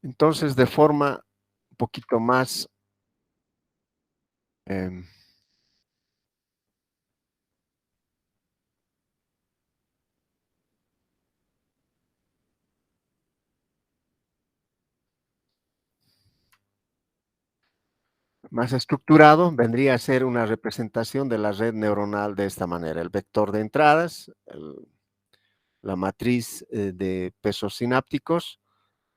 Entonces, de forma un poquito más em, más estructurado, vendría a ser una representación de la red neuronal de esta manera. El vector de entradas, la matriz de pesos sinápticos,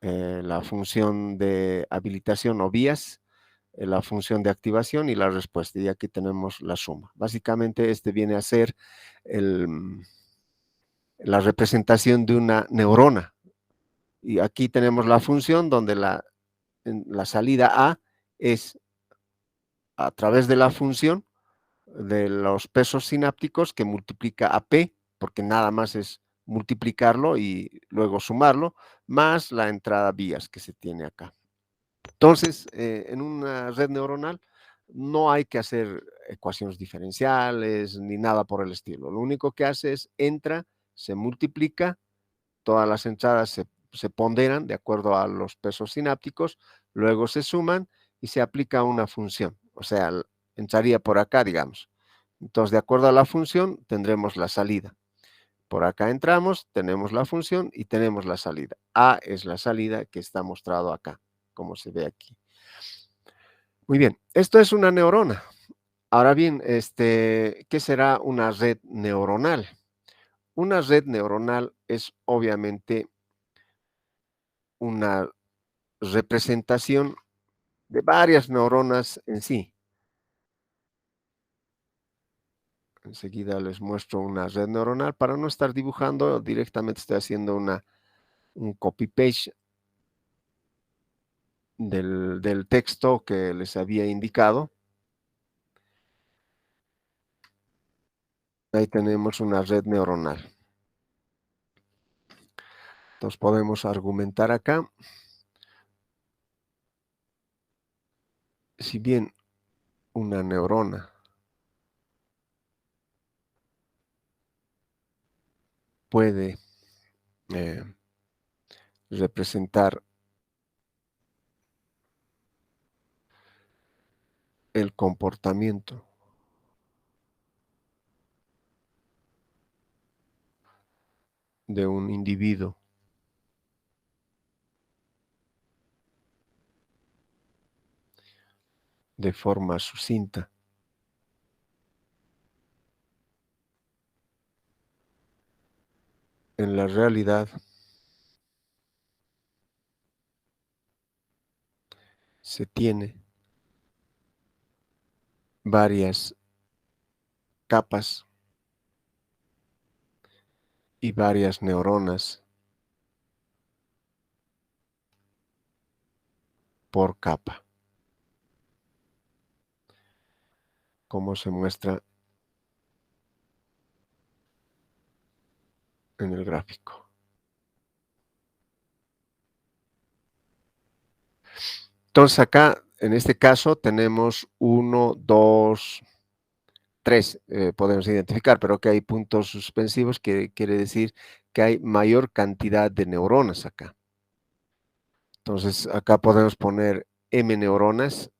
la función de habilitación o vías, la función de activación y la respuesta. Y aquí tenemos la suma. Básicamente este viene a ser la representación de una neurona. Y aquí tenemos la función donde la salida A es a través de la función de los pesos sinápticos que multiplica a P, porque nada más es multiplicarlo y luego sumarlo, más la entrada vías que se tiene acá. Entonces, en una red neuronal no hay que hacer ecuaciones diferenciales ni nada por el estilo. Lo único que hace es entra, se multiplica, todas las entradas se ponderan de acuerdo a los pesos sinápticos, luego se suman y se aplica una función. O sea, entraría por acá, digamos. Entonces, de acuerdo a la función, tendremos la salida. Por acá entramos, tenemos la función y tenemos la salida. A es la salida que está mostrado acá, como se ve aquí. Muy bien, esto es una neurona. Ahora bien, ¿qué será una red neuronal? Una red neuronal es obviamente una representación de varias neuronas en sí. Enseguida les muestro una red neuronal. Para no estar dibujando, directamente estoy haciendo un copy-paste del texto que les había indicado. Ahí tenemos una red neuronal. Entonces podemos argumentar acá. Si bien una neurona puede representar el comportamiento de un individuo de forma sucinta. En la realidad se tiene varias capas y varias neuronas por capa, como se muestra en el gráfico. Entonces acá, en este caso, tenemos 1, 2, 3, podemos identificar, pero que hay puntos suspensivos que quiere decir que hay mayor cantidad de neuronas acá. Entonces acá podemos poner M neuronas,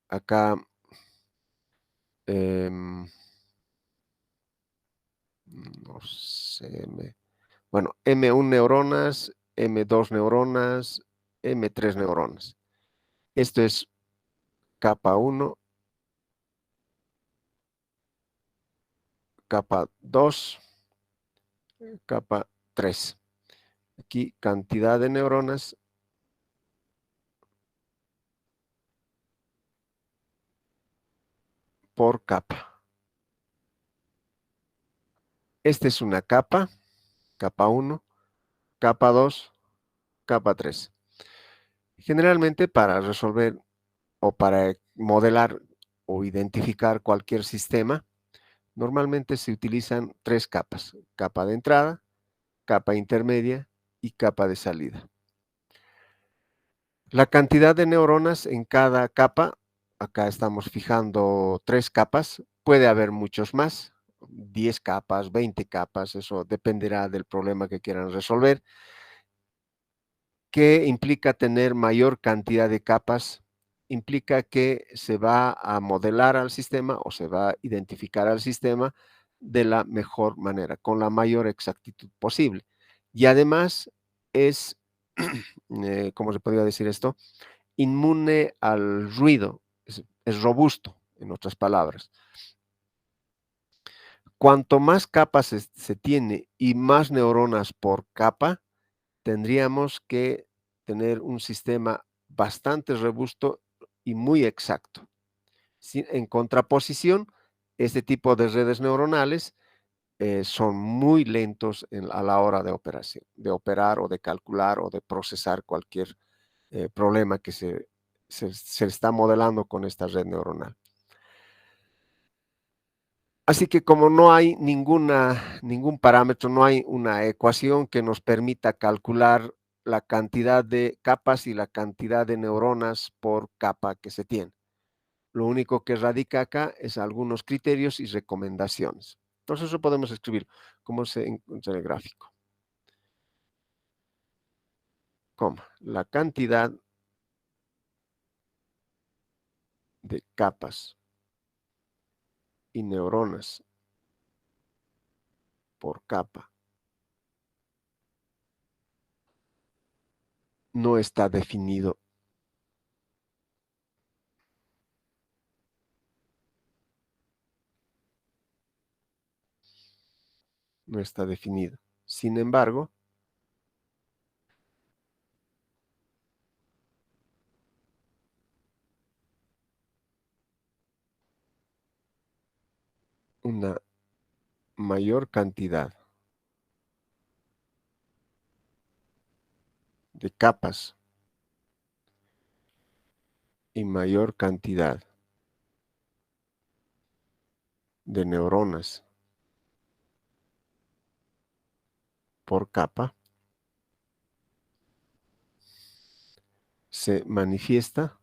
acá no sé, bueno, M1 neuronas, M2 neuronas, M3 neuronas. Esto es capa 1, capa 2, capa 3. Aquí cantidad de neuronas por capa. Esta es una capa 1, capa 2, capa 3. Generalmente para resolver o para modelar o identificar cualquier sistema, normalmente se utilizan 3 capas: capa de entrada, capa intermedia y capa de salida. La cantidad de neuronas en cada capa, acá estamos fijando 3 capas, puede haber muchos más, 10 capas, 20 capas, eso dependerá del problema que quieran resolver. ¿Qué implica tener mayor cantidad de capas? Implica que se va a modelar al sistema o se va a identificar al sistema de la mejor manera, con la mayor exactitud posible. Y además es, ¿cómo se podría decir esto? Inmune al ruido, es robusto, en otras palabras. Cuanto más capas se tiene y más neuronas por capa, tendríamos que tener un sistema bastante robusto y muy exacto. En contraposición, este tipo de redes neuronales son muy lentos a la hora de operación, de operar o de calcular o de procesar cualquier problema que se está modelando con esta red neuronal. Así que como no hay ningún parámetro, no hay una ecuación que nos permita calcular la cantidad de capas y la cantidad de neuronas por capa que se tiene. Lo único que radica acá es algunos criterios y recomendaciones. Entonces eso podemos escribir como se encuentra en el gráfico. La cantidad de capas y neuronas por capa no está definido. No está definido. Sin embargo, una mayor cantidad de capas y mayor cantidad de neuronas por capa se manifiesta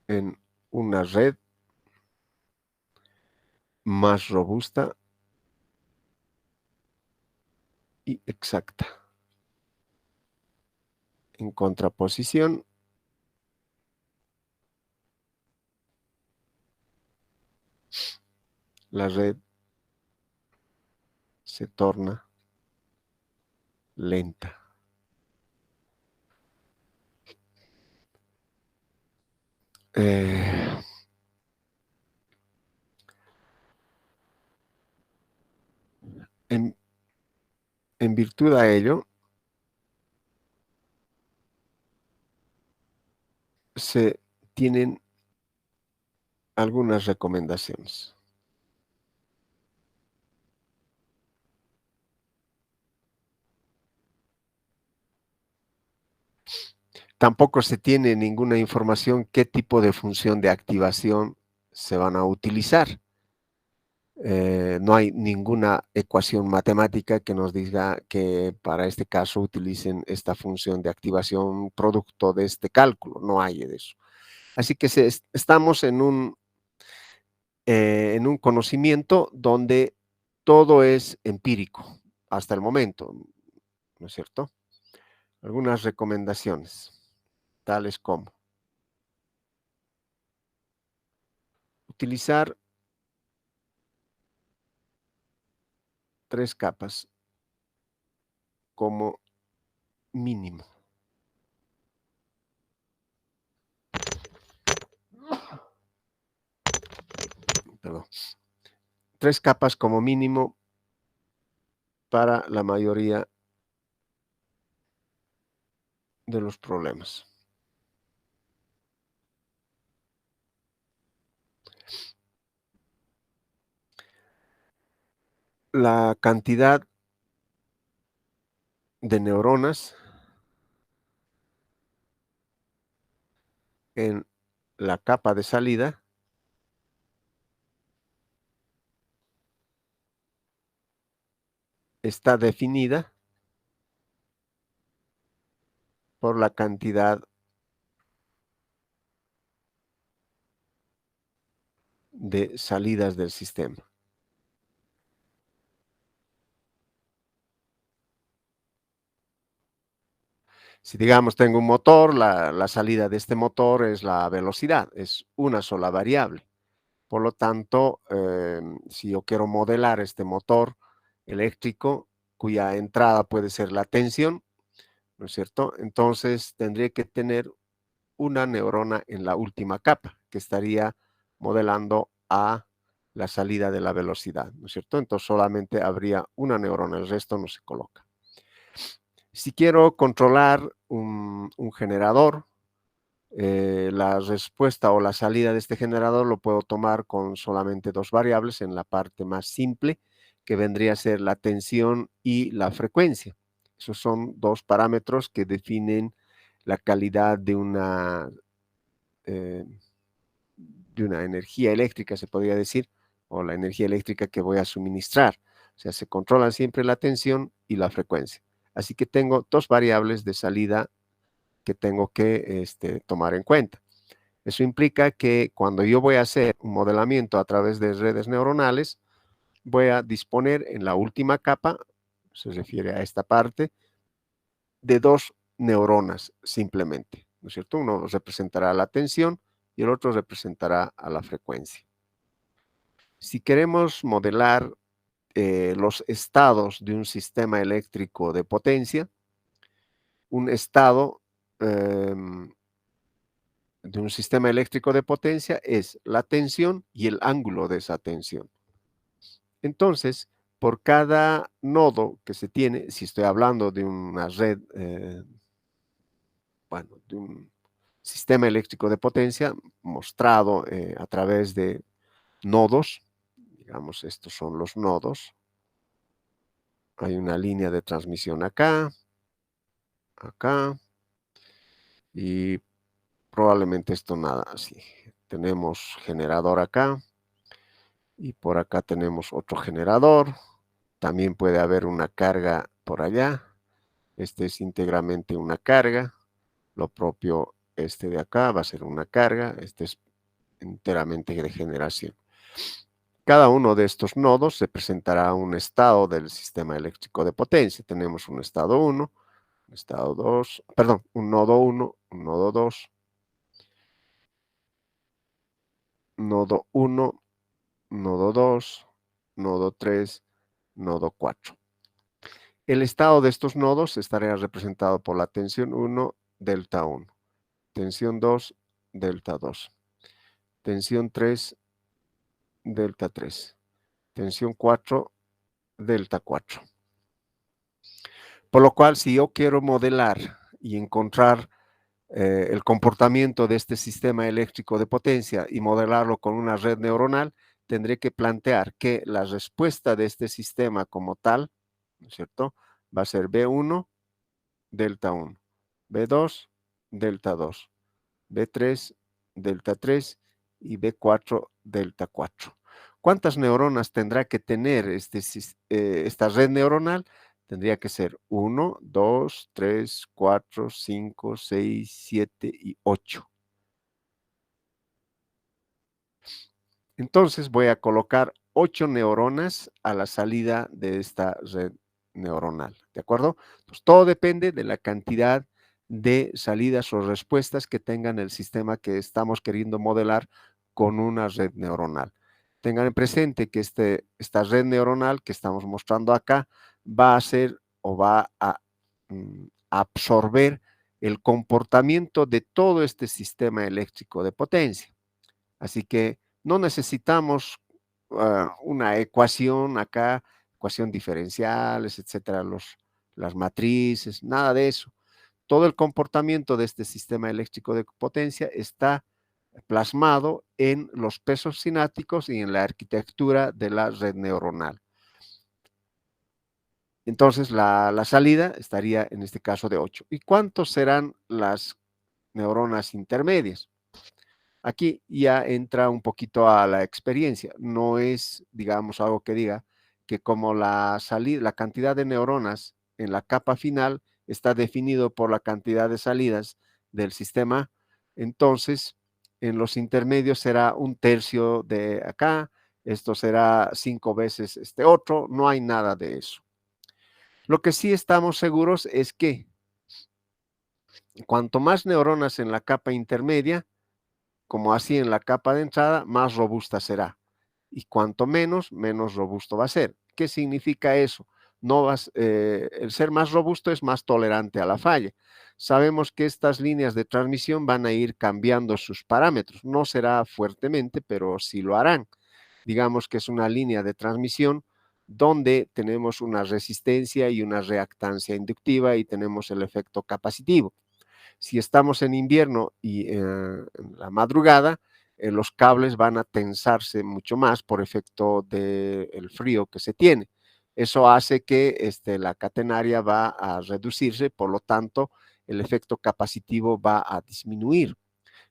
en una red más robusta y exacta. En contraposición, la red se torna lenta. En, en virtud a ello, se tienen algunas recomendaciones. Tampoco se tiene ninguna información qué tipo de función de activación se van a utilizar. No hay ninguna ecuación matemática que nos diga que para este caso utilicen esta función de activación producto de este cálculo. No hay de eso. Así que estamos en un conocimiento donde todo es empírico hasta el momento, ¿no es cierto? Algunas recomendaciones, tales como utilizar 3 capas como mínimo. Perdón. 3 capas como mínimo para la mayoría de los problemas. La cantidad de neuronas en la capa de salida está definida por la cantidad de salidas del sistema. Si digamos tengo un motor, la salida de este motor es la velocidad, es una sola variable. Por lo tanto, si yo quiero modelar este motor eléctrico, cuya entrada puede ser la tensión, ¿no es cierto? Entonces tendría que tener una neurona en la última capa, que estaría modelando a la salida de la velocidad, ¿no es cierto? Entonces solamente habría una neurona, el resto no se coloca. Si quiero controlar un generador, la respuesta o la salida de este generador lo puedo tomar con solamente 2 variables en la parte más simple, que vendría a ser la tensión y la frecuencia. Esos son 2 parámetros que definen la calidad eh, de una energía eléctrica, se podría decir, o la energía eléctrica que voy a suministrar. O sea, se controlan siempre la tensión y la frecuencia. Así que tengo 2 variables de salida que tengo que tomar en cuenta. Eso implica que cuando yo voy a hacer un modelamiento a través de redes neuronales, voy a disponer en la última capa, se refiere a esta parte, de 2 neuronas simplemente, ¿no es cierto? Uno representará la tensión y el otro representará a la frecuencia. Si queremos modelar los estados de un sistema eléctrico de potencia, un estado de un sistema eléctrico de potencia es la tensión y el ángulo de esa tensión. Entonces, por cada nodo que se tiene, si estoy hablando de una red, bueno, de un sistema eléctrico de potencia mostrado a través de nodos, digamos, estos son los nodos. Hay una línea de transmisión acá, acá, y probablemente esto nada así. Tenemos generador acá, y por acá tenemos otro generador. También puede haber una carga por allá. Este es íntegramente una carga. Lo propio este de acá va a ser una carga. Este es enteramente de generación. Cada uno de estos nodos se presentará un estado del sistema eléctrico de potencia. Tenemos un estado 1, un estado 2, perdón, un nodo 1, un nodo 2, nodo 1, nodo 2, nodo 3, nodo 4. El estado de estos nodos estaría representado por la tensión 1, delta 1, tensión 2, delta 2, tensión 3, delta 3, tensión 4, delta 4. Por lo cual, si yo quiero modelar y encontrar el comportamiento de este sistema eléctrico de potencia y modelarlo con una red neuronal, tendré que plantear que la respuesta de este sistema como tal, ¿no es cierto?, va a ser B1, delta 1, B2, delta 2, B3, delta 3 y B4, delta 4. ¿Cuántas neuronas tendrá que tener esta red neuronal? Tendría que ser 1, 2, 3, 4, 5, 6, 7 y 8. Entonces voy a colocar 8 neuronas a la salida de esta red neuronal, ¿de acuerdo? Pues todo depende de la cantidad de salidas o respuestas que tengan el sistema que estamos queriendo modelar con una red neuronal. Tengan presente que esta red neuronal que estamos mostrando acá va a ser o va a absorber el comportamiento de todo este sistema eléctrico de potencia. Así que no necesitamos una ecuación acá, ecuación diferenciales, etcétera, las matrices, nada de eso. Todo el comportamiento de este sistema eléctrico de potencia está plasmado en los pesos cináticos y en la arquitectura de la red neuronal. Entonces, la salida estaría en este caso de 8. ¿Y cuántos serán las neuronas intermedias? Aquí ya entra un poquito a la experiencia. No es, digamos, algo que diga que como la cantidad de neuronas en la capa final está definido por la cantidad de salidas del sistema, entonces en los intermedios será un tercio de acá, esto será 5 veces este otro, no hay nada de eso. Lo que sí estamos seguros es que cuanto más neuronas en la capa intermedia, como así en la capa de entrada, más robusta será. Y cuanto menos, menos robusto va a ser. ¿Qué significa eso? El ser más robusto es más tolerante a la falla. Sabemos que estas líneas de transmisión van a ir cambiando sus parámetros. No será fuertemente, pero sí lo harán. Digamos que es una línea de transmisión donde tenemos una resistencia y una reactancia inductiva y tenemos el efecto capacitivo. Si estamos en invierno y en la madrugada, los cables van a tensarse mucho más por efecto del frío que se tiene. Eso hace que la catenaria va a reducirse, por lo tanto, el efecto capacitivo va a disminuir.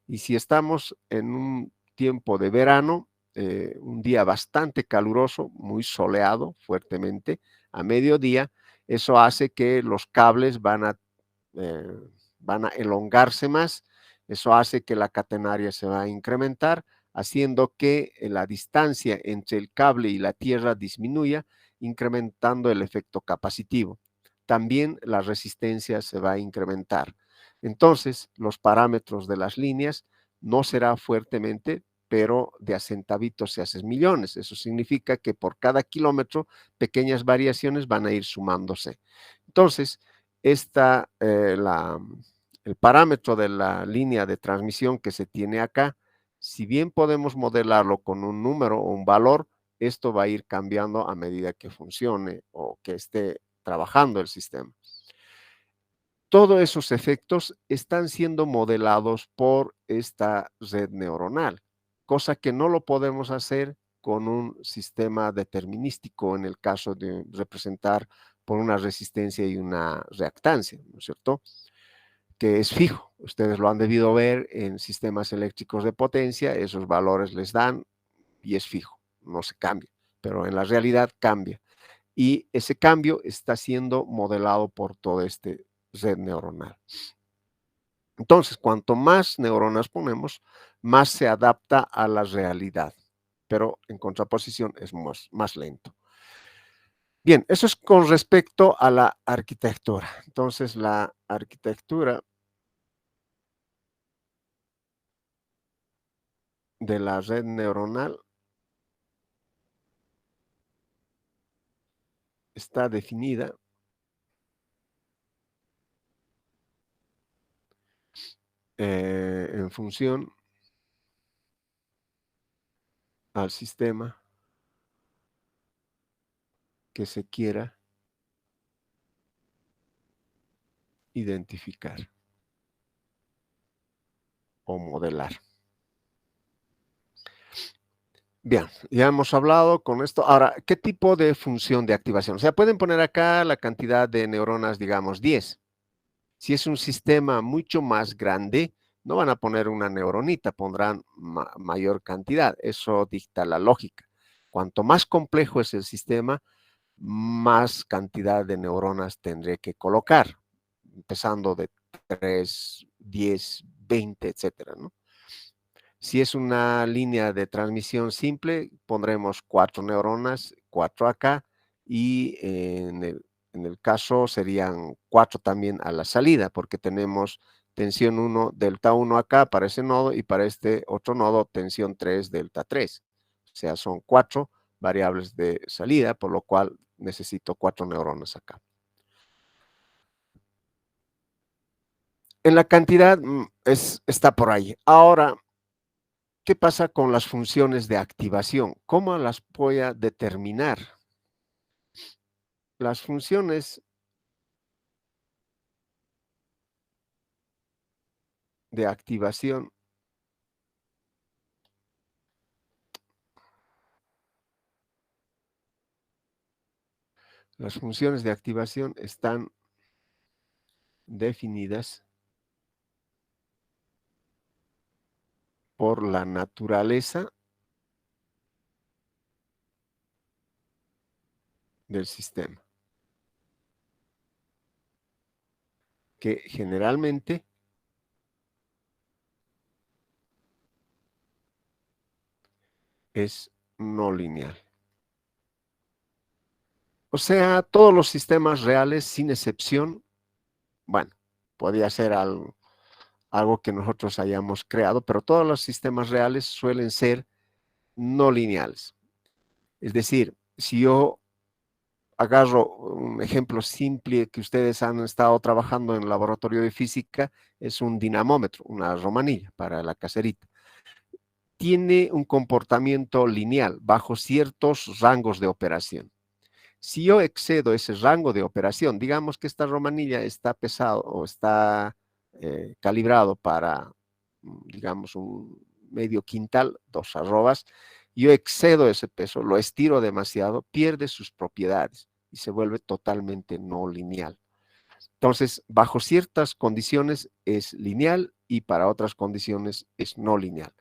Y si estamos en un tiempo de verano, un día bastante caluroso, muy soleado fuertemente, a mediodía, eso hace que los cables eh, van a elongarse más, eso hace que la catenaria se va a incrementar, haciendo que la distancia entre el cable y la tierra disminuya, incrementando el efecto capacitivo. También la resistencia se va a incrementar. Entonces, los parámetros de las líneas no será fuertemente, pero de a centavitos se hacen millones. Eso significa que por cada kilómetro pequeñas variaciones van a ir sumándose. Entonces, el parámetro de la línea de transmisión que se tiene acá, si bien podemos modelarlo con un número o un valor, esto va a ir cambiando a medida que funcione o que esté trabajando el sistema. Todos esos efectos están siendo modelados por esta red neuronal, cosa que no lo podemos hacer con un sistema determinístico en el caso de representar por una resistencia y una reactancia, ¿no es cierto? Que es fijo. Ustedes lo han debido ver en sistemas eléctricos de potencia, esos valores les dan y es fijo, no se cambia, pero en la realidad cambia. Y ese cambio está siendo modelado por toda esta red neuronal. Entonces, cuanto más neuronas ponemos, más se adapta a la realidad, pero en contraposición es más lento. Bien, eso es con respecto a la arquitectura. Entonces, la arquitectura de la red neuronal está definida en función al sistema que se quiera identificar o modelar. Bien, ya hemos hablado con esto. Ahora, ¿qué tipo de función de activación? O sea, pueden poner acá la cantidad de neuronas, digamos, 10. Si es un sistema mucho más grande, no van a poner una neuronita, pondrán mayor cantidad. Eso dicta la lógica. Cuanto más complejo es el sistema, más cantidad de neuronas tendré que colocar, empezando de 3, 10, 20, etcétera, ¿no? Si es una línea de transmisión simple, pondremos 4 neuronas, 4 acá, y en el caso serían 4 también a la salida, porque tenemos tensión 1, delta 1 acá para ese nodo, y para este otro nodo, tensión 3, delta 3. O sea, son 4 variables de salida, por lo cual necesito 4 neuronas acá. En la cantidad está por ahí. Ahora, ¿qué pasa con las funciones de activación? ¿Cómo las voy a determinar? Las funciones de activación están definidas por la naturaleza del sistema, que generalmente es no lineal. O sea, todos los sistemas reales, sin excepción, bueno, podría ser algo que nosotros hayamos creado, pero todos los sistemas reales suelen ser no lineales. Es decir, si yo agarro un ejemplo simple que ustedes han estado trabajando en el laboratorio de física, es un dinamómetro, una romanilla para la caserita. Tiene un comportamiento lineal bajo ciertos rangos de operación. Si yo excedo ese rango de operación, digamos que esta romanilla está pesado o está calibrado para, digamos, un medio quintal, 2 arrobas, yo excedo ese peso, lo estiro demasiado, pierde sus propiedades y se vuelve totalmente no lineal. Entonces, bajo ciertas condiciones es lineal y para otras condiciones es no lineal.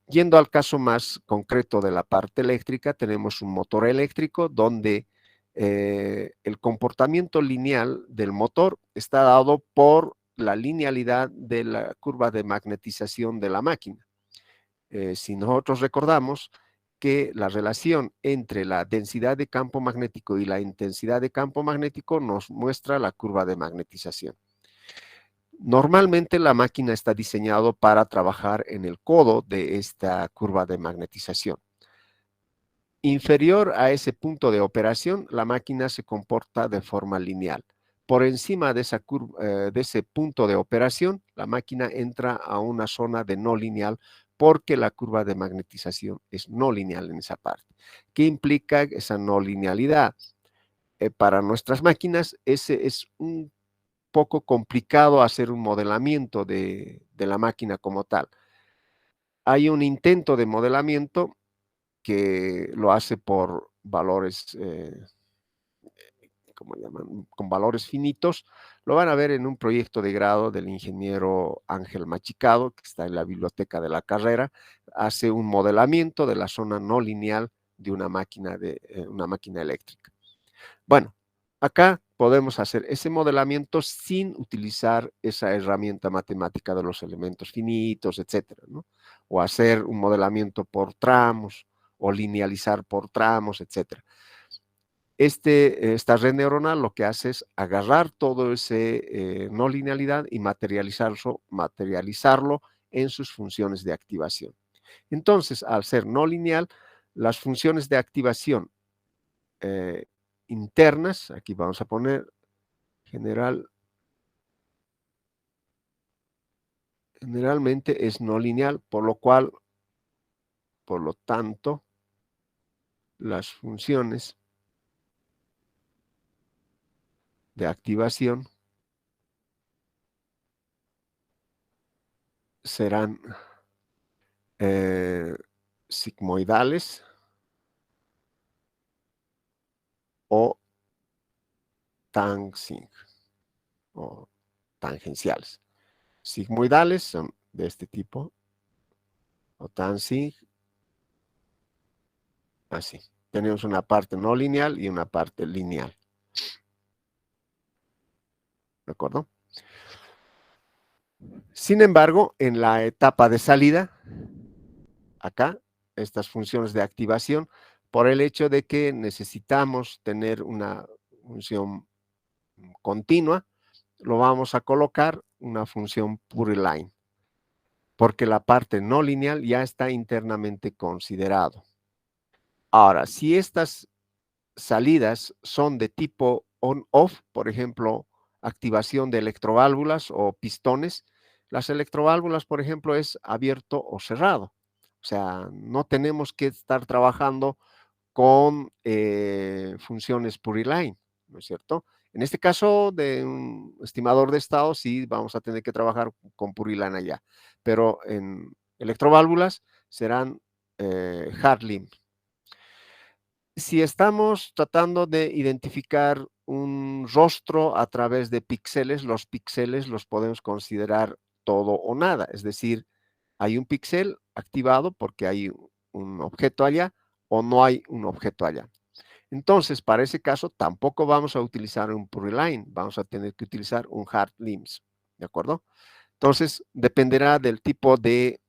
Yendo al caso más concreto de la parte eléctrica, tenemos un motor eléctrico donde el comportamiento lineal del motor está dado por la linealidad de la curva de magnetización de la máquina. Si nosotros recordamos que la relación entre la densidad de campo magnético y la intensidad de campo magnético nos muestra la curva de magnetización. Normalmente la máquina está diseñada para trabajar en el codo de esta curva de magnetización. Inferior a ese punto de operación, la máquina se comporta de forma lineal. Por encima de ese punto de operación, la máquina entra a una zona de no lineal porque la curva de magnetización es no lineal en esa parte. ¿Qué implica esa no linealidad? Para nuestras máquinas, ese es un poco complicado hacer un modelamiento de la máquina como tal. Hay un intento de modelamiento que lo hace por valores, ¿cómo llaman? Con valores finitos. Lo van a ver en un proyecto de grado del ingeniero Ángel Machicado, que está en la biblioteca de la carrera. Hace un modelamiento de la zona no lineal de una máquina eléctrica. Bueno, acá podemos hacer ese modelamiento sin utilizar esa herramienta matemática de los elementos finitos, etcétera, ¿no? O hacer un modelamiento por tramos, o linealizar por tramos, etcétera. Esta red neuronal lo que hace es agarrar todo ese no linealidad y materializarlo en sus funciones de activación. Entonces, al ser no lineal, las funciones de activación internas, aquí vamos a poner generalmente es no lineal, por lo tanto, las funciones de activación serán sigmoidales o tangent o tangenciales. Sigmoidales son de este tipo, o tangent, así. Tenemos una parte no lineal y una parte lineal. ¿De acuerdo? Sin embargo, en la etapa de salida, acá, estas funciones de activación, por el hecho de que necesitamos tener una función continua, lo vamos a colocar una función puriline, porque la parte no lineal ya está internamente considerado. Ahora, si estas salidas son de tipo on-off, por ejemplo, activación de electroválvulas o pistones, las electroválvulas, por ejemplo, es abierto o cerrado. O sea, no tenemos que estar trabajando con funciones puriline, ¿no es cierto? En este caso de un estimador de estado, sí vamos a tener que trabajar con puriline allá, pero en electroválvulas serán hard limb. Si estamos tratando de identificar un rostro a través de píxeles, los píxeles los podemos considerar todo o nada, es decir, hay un píxel activado porque hay un objeto allá o no hay un objeto allá. Entonces, para ese caso, tampoco vamos a utilizar un puriline, vamos a tener que utilizar un hard limbs, ¿de acuerdo? Entonces, dependerá del tipo de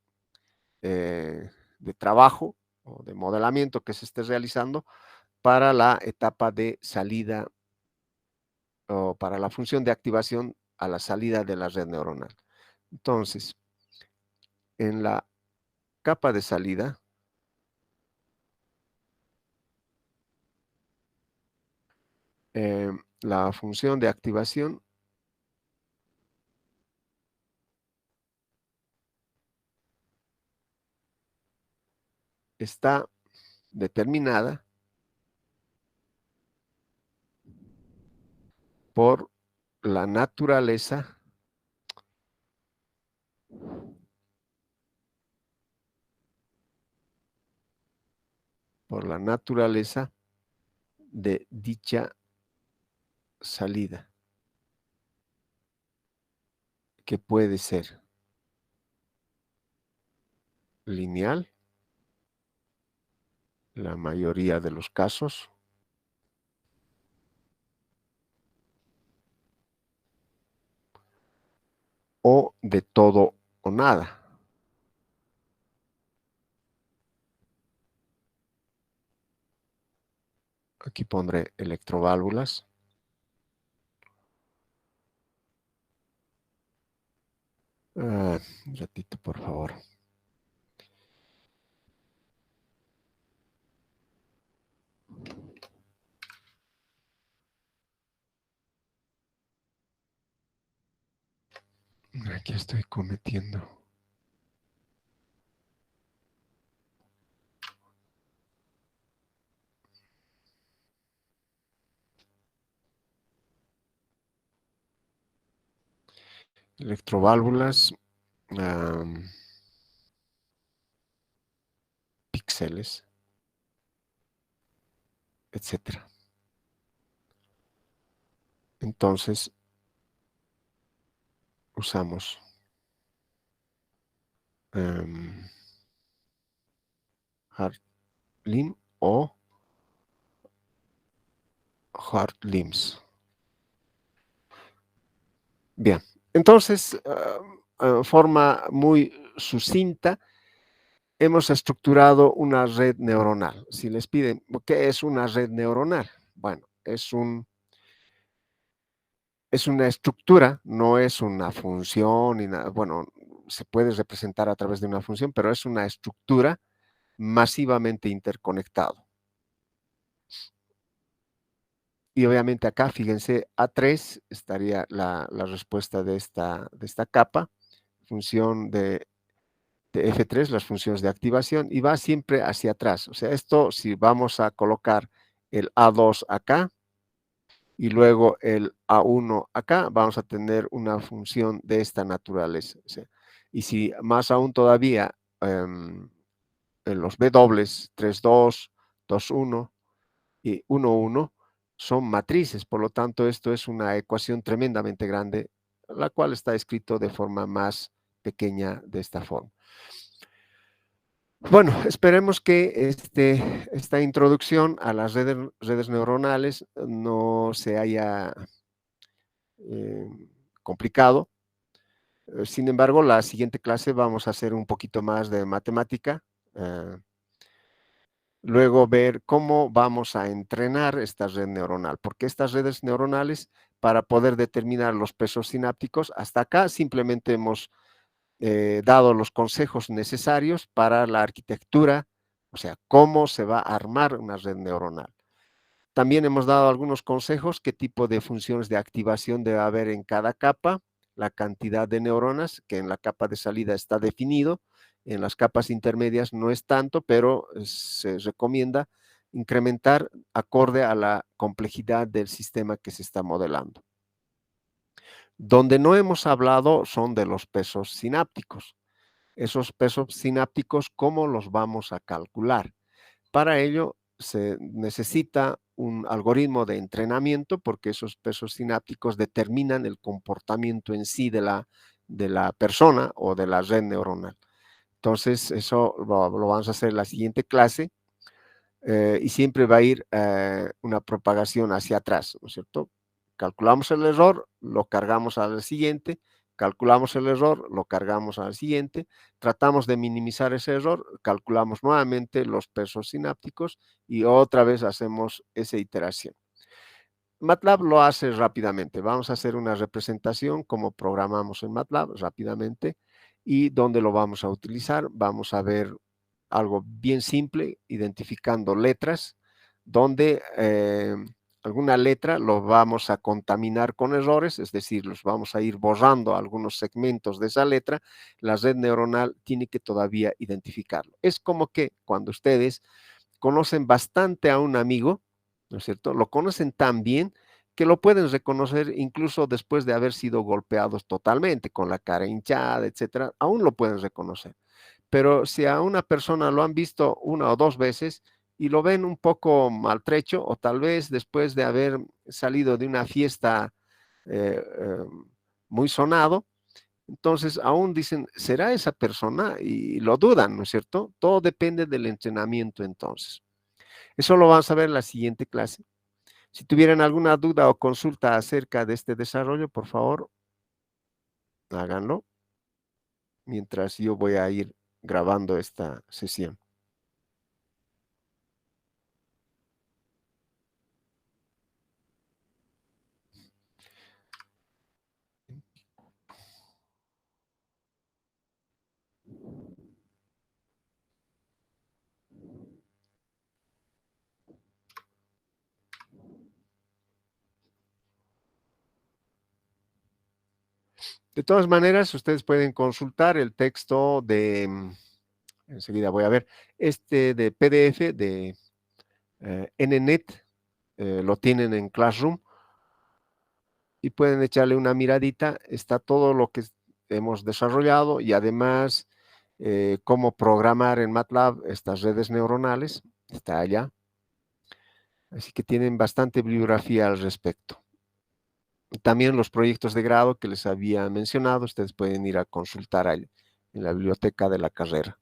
trabajo o de modelamiento que se esté realizando para la etapa de salida o para la función de activación a la salida de la red neuronal. Entonces, en la capa de salida, la función de activación está determinada por la naturaleza de dicha salida, que puede ser lineal, la mayoría de los casos, o de todo o nada. Aquí pondré electroválvulas. Un ratito, por favor. Aquí estoy cometiendo. Electroválvulas, píxeles, etcétera. Entonces, usamos hard limb o hard limbs. Bien, entonces, forma muy sucinta, hemos estructurado una red neuronal. Si les piden, ¿qué es una red neuronal? Bueno, es una estructura, no es una función, ni nada. Bueno, se puede representar a través de una función, pero es una estructura masivamente interconectado. Y obviamente acá, fíjense, A3 estaría la respuesta de esta capa, función de F3, las funciones de activación, y va siempre hacia atrás. O sea, esto, si vamos a colocar el A2 acá y luego el A1 acá, vamos a tener una función de esta naturaleza. O sea, y si más aún todavía, en los B dobles, 3-2, 2-1 y 1-1, son matrices. Por lo tanto, esto es una ecuación tremendamente grande, la cual está escrito de forma más pequeña de esta forma. Bueno, esperemos que esta introducción a las redes neuronales no se haya eh, complicado. Sin embargo, la siguiente clase vamos a hacer un poquito más de matemática. Luego ver cómo vamos a entrenar esta red neuronal, porque estas redes neuronales, para poder determinar los pesos sinápticos, hasta acá simplemente hemos dado los consejos necesarios para la arquitectura, o sea, cómo se va a armar una red neuronal. También hemos dado algunos consejos, qué tipo de funciones de activación debe haber en cada capa, la cantidad de neuronas, que en la capa de salida está definido, en las capas intermedias no es tanto, pero se recomienda incrementar acorde a la complejidad del sistema que se está modelando. Donde no hemos hablado son de los pesos sinápticos. Esos pesos sinápticos, ¿cómo los vamos a calcular? Para ello se necesita un algoritmo de entrenamiento porque esos pesos sinápticos determinan el comportamiento en sí de la persona o de la red neuronal. Entonces, eso lo vamos a hacer en la siguiente clase y siempre va a ir una propagación hacia atrás, ¿no es cierto? Calculamos el error, lo cargamos al siguiente, calculamos el error, lo cargamos al siguiente, tratamos de minimizar ese error, calculamos nuevamente los pesos sinápticos y otra vez hacemos esa iteración. MATLAB lo hace rápidamente. Vamos a hacer una representación como programamos en MATLAB rápidamente y dónde lo vamos a utilizar. Vamos a ver algo bien simple, identificando letras, donde alguna letra lo vamos a contaminar con errores, es decir, los vamos a ir borrando algunos segmentos de esa letra. La red neuronal tiene que todavía identificarlo. Es como que cuando ustedes conocen bastante a un amigo, ¿no es cierto? Lo conocen tan bien que lo pueden reconocer incluso después de haber sido golpeados totalmente, con la cara hinchada, etcétera, aún lo pueden reconocer. Pero si a una persona lo han visto una o dos veces y lo ven un poco maltrecho, o tal vez después de haber salido de una fiesta eh, eh, muy sonado, entonces aún dicen, ¿será esa persona? Y lo dudan, ¿no es cierto? Todo depende del entrenamiento entonces. Eso lo vamos a ver en la siguiente clase. Si tuvieran alguna duda o consulta acerca de este desarrollo, por favor, háganlo mientras yo voy a ir grabando esta sesión. De todas maneras, ustedes pueden consultar el texto de, enseguida voy a ver, de PDF de NNet, lo tienen en Classroom y pueden echarle una miradita. Está todo lo que hemos desarrollado y además cómo programar en MATLAB estas redes neuronales. Está allá. Así que tienen bastante bibliografía al respecto. También los proyectos de grado que les había mencionado, ustedes pueden ir a consultar ahí en la biblioteca de la carrera.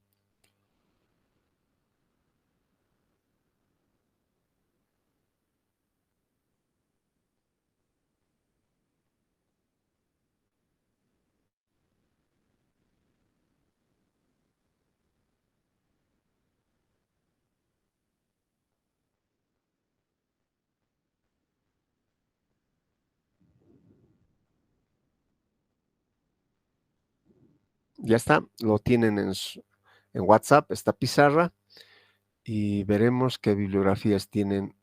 Ya está, lo tienen en WhatsApp, esta pizarra, y veremos qué bibliografías tienen.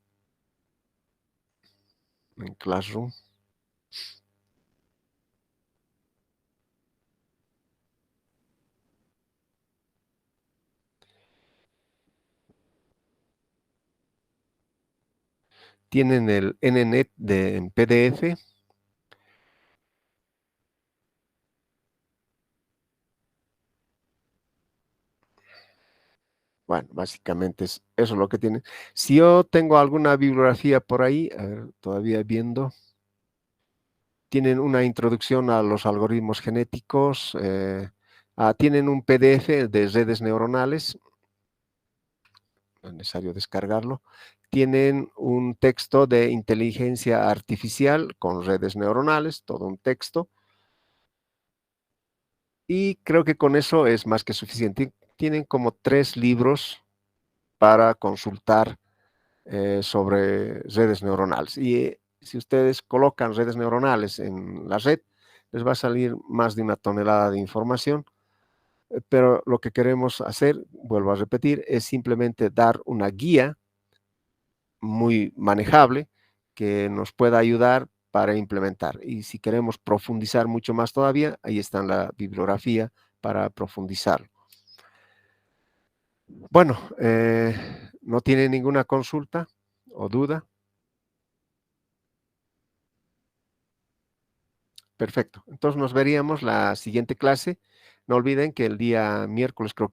en Classroom. Tienen el NNet en PDF. Bueno, básicamente eso es lo que tienen. Si yo tengo alguna bibliografía por ahí, a ver, todavía viendo, tienen una introducción a los algoritmos genéticos, tienen un PDF de redes neuronales, no es necesario descargarlo. Tienen un texto de inteligencia artificial con redes neuronales, todo un texto. Y creo que con eso es más que suficiente. Tienen como 3 libros para consultar sobre redes neuronales. Y si ustedes colocan redes neuronales en la red, les va a salir más de 1 tonelada de información. Pero lo que queremos hacer, vuelvo a repetir, es simplemente dar una guía muy manejable que nos pueda ayudar para implementar. Y si queremos profundizar mucho más todavía, ahí está la bibliografía para profundizar. Bueno, ¿no tiene ninguna consulta o duda? Perfecto. Entonces nos veríamos la siguiente clase. No olviden que el día miércoles creo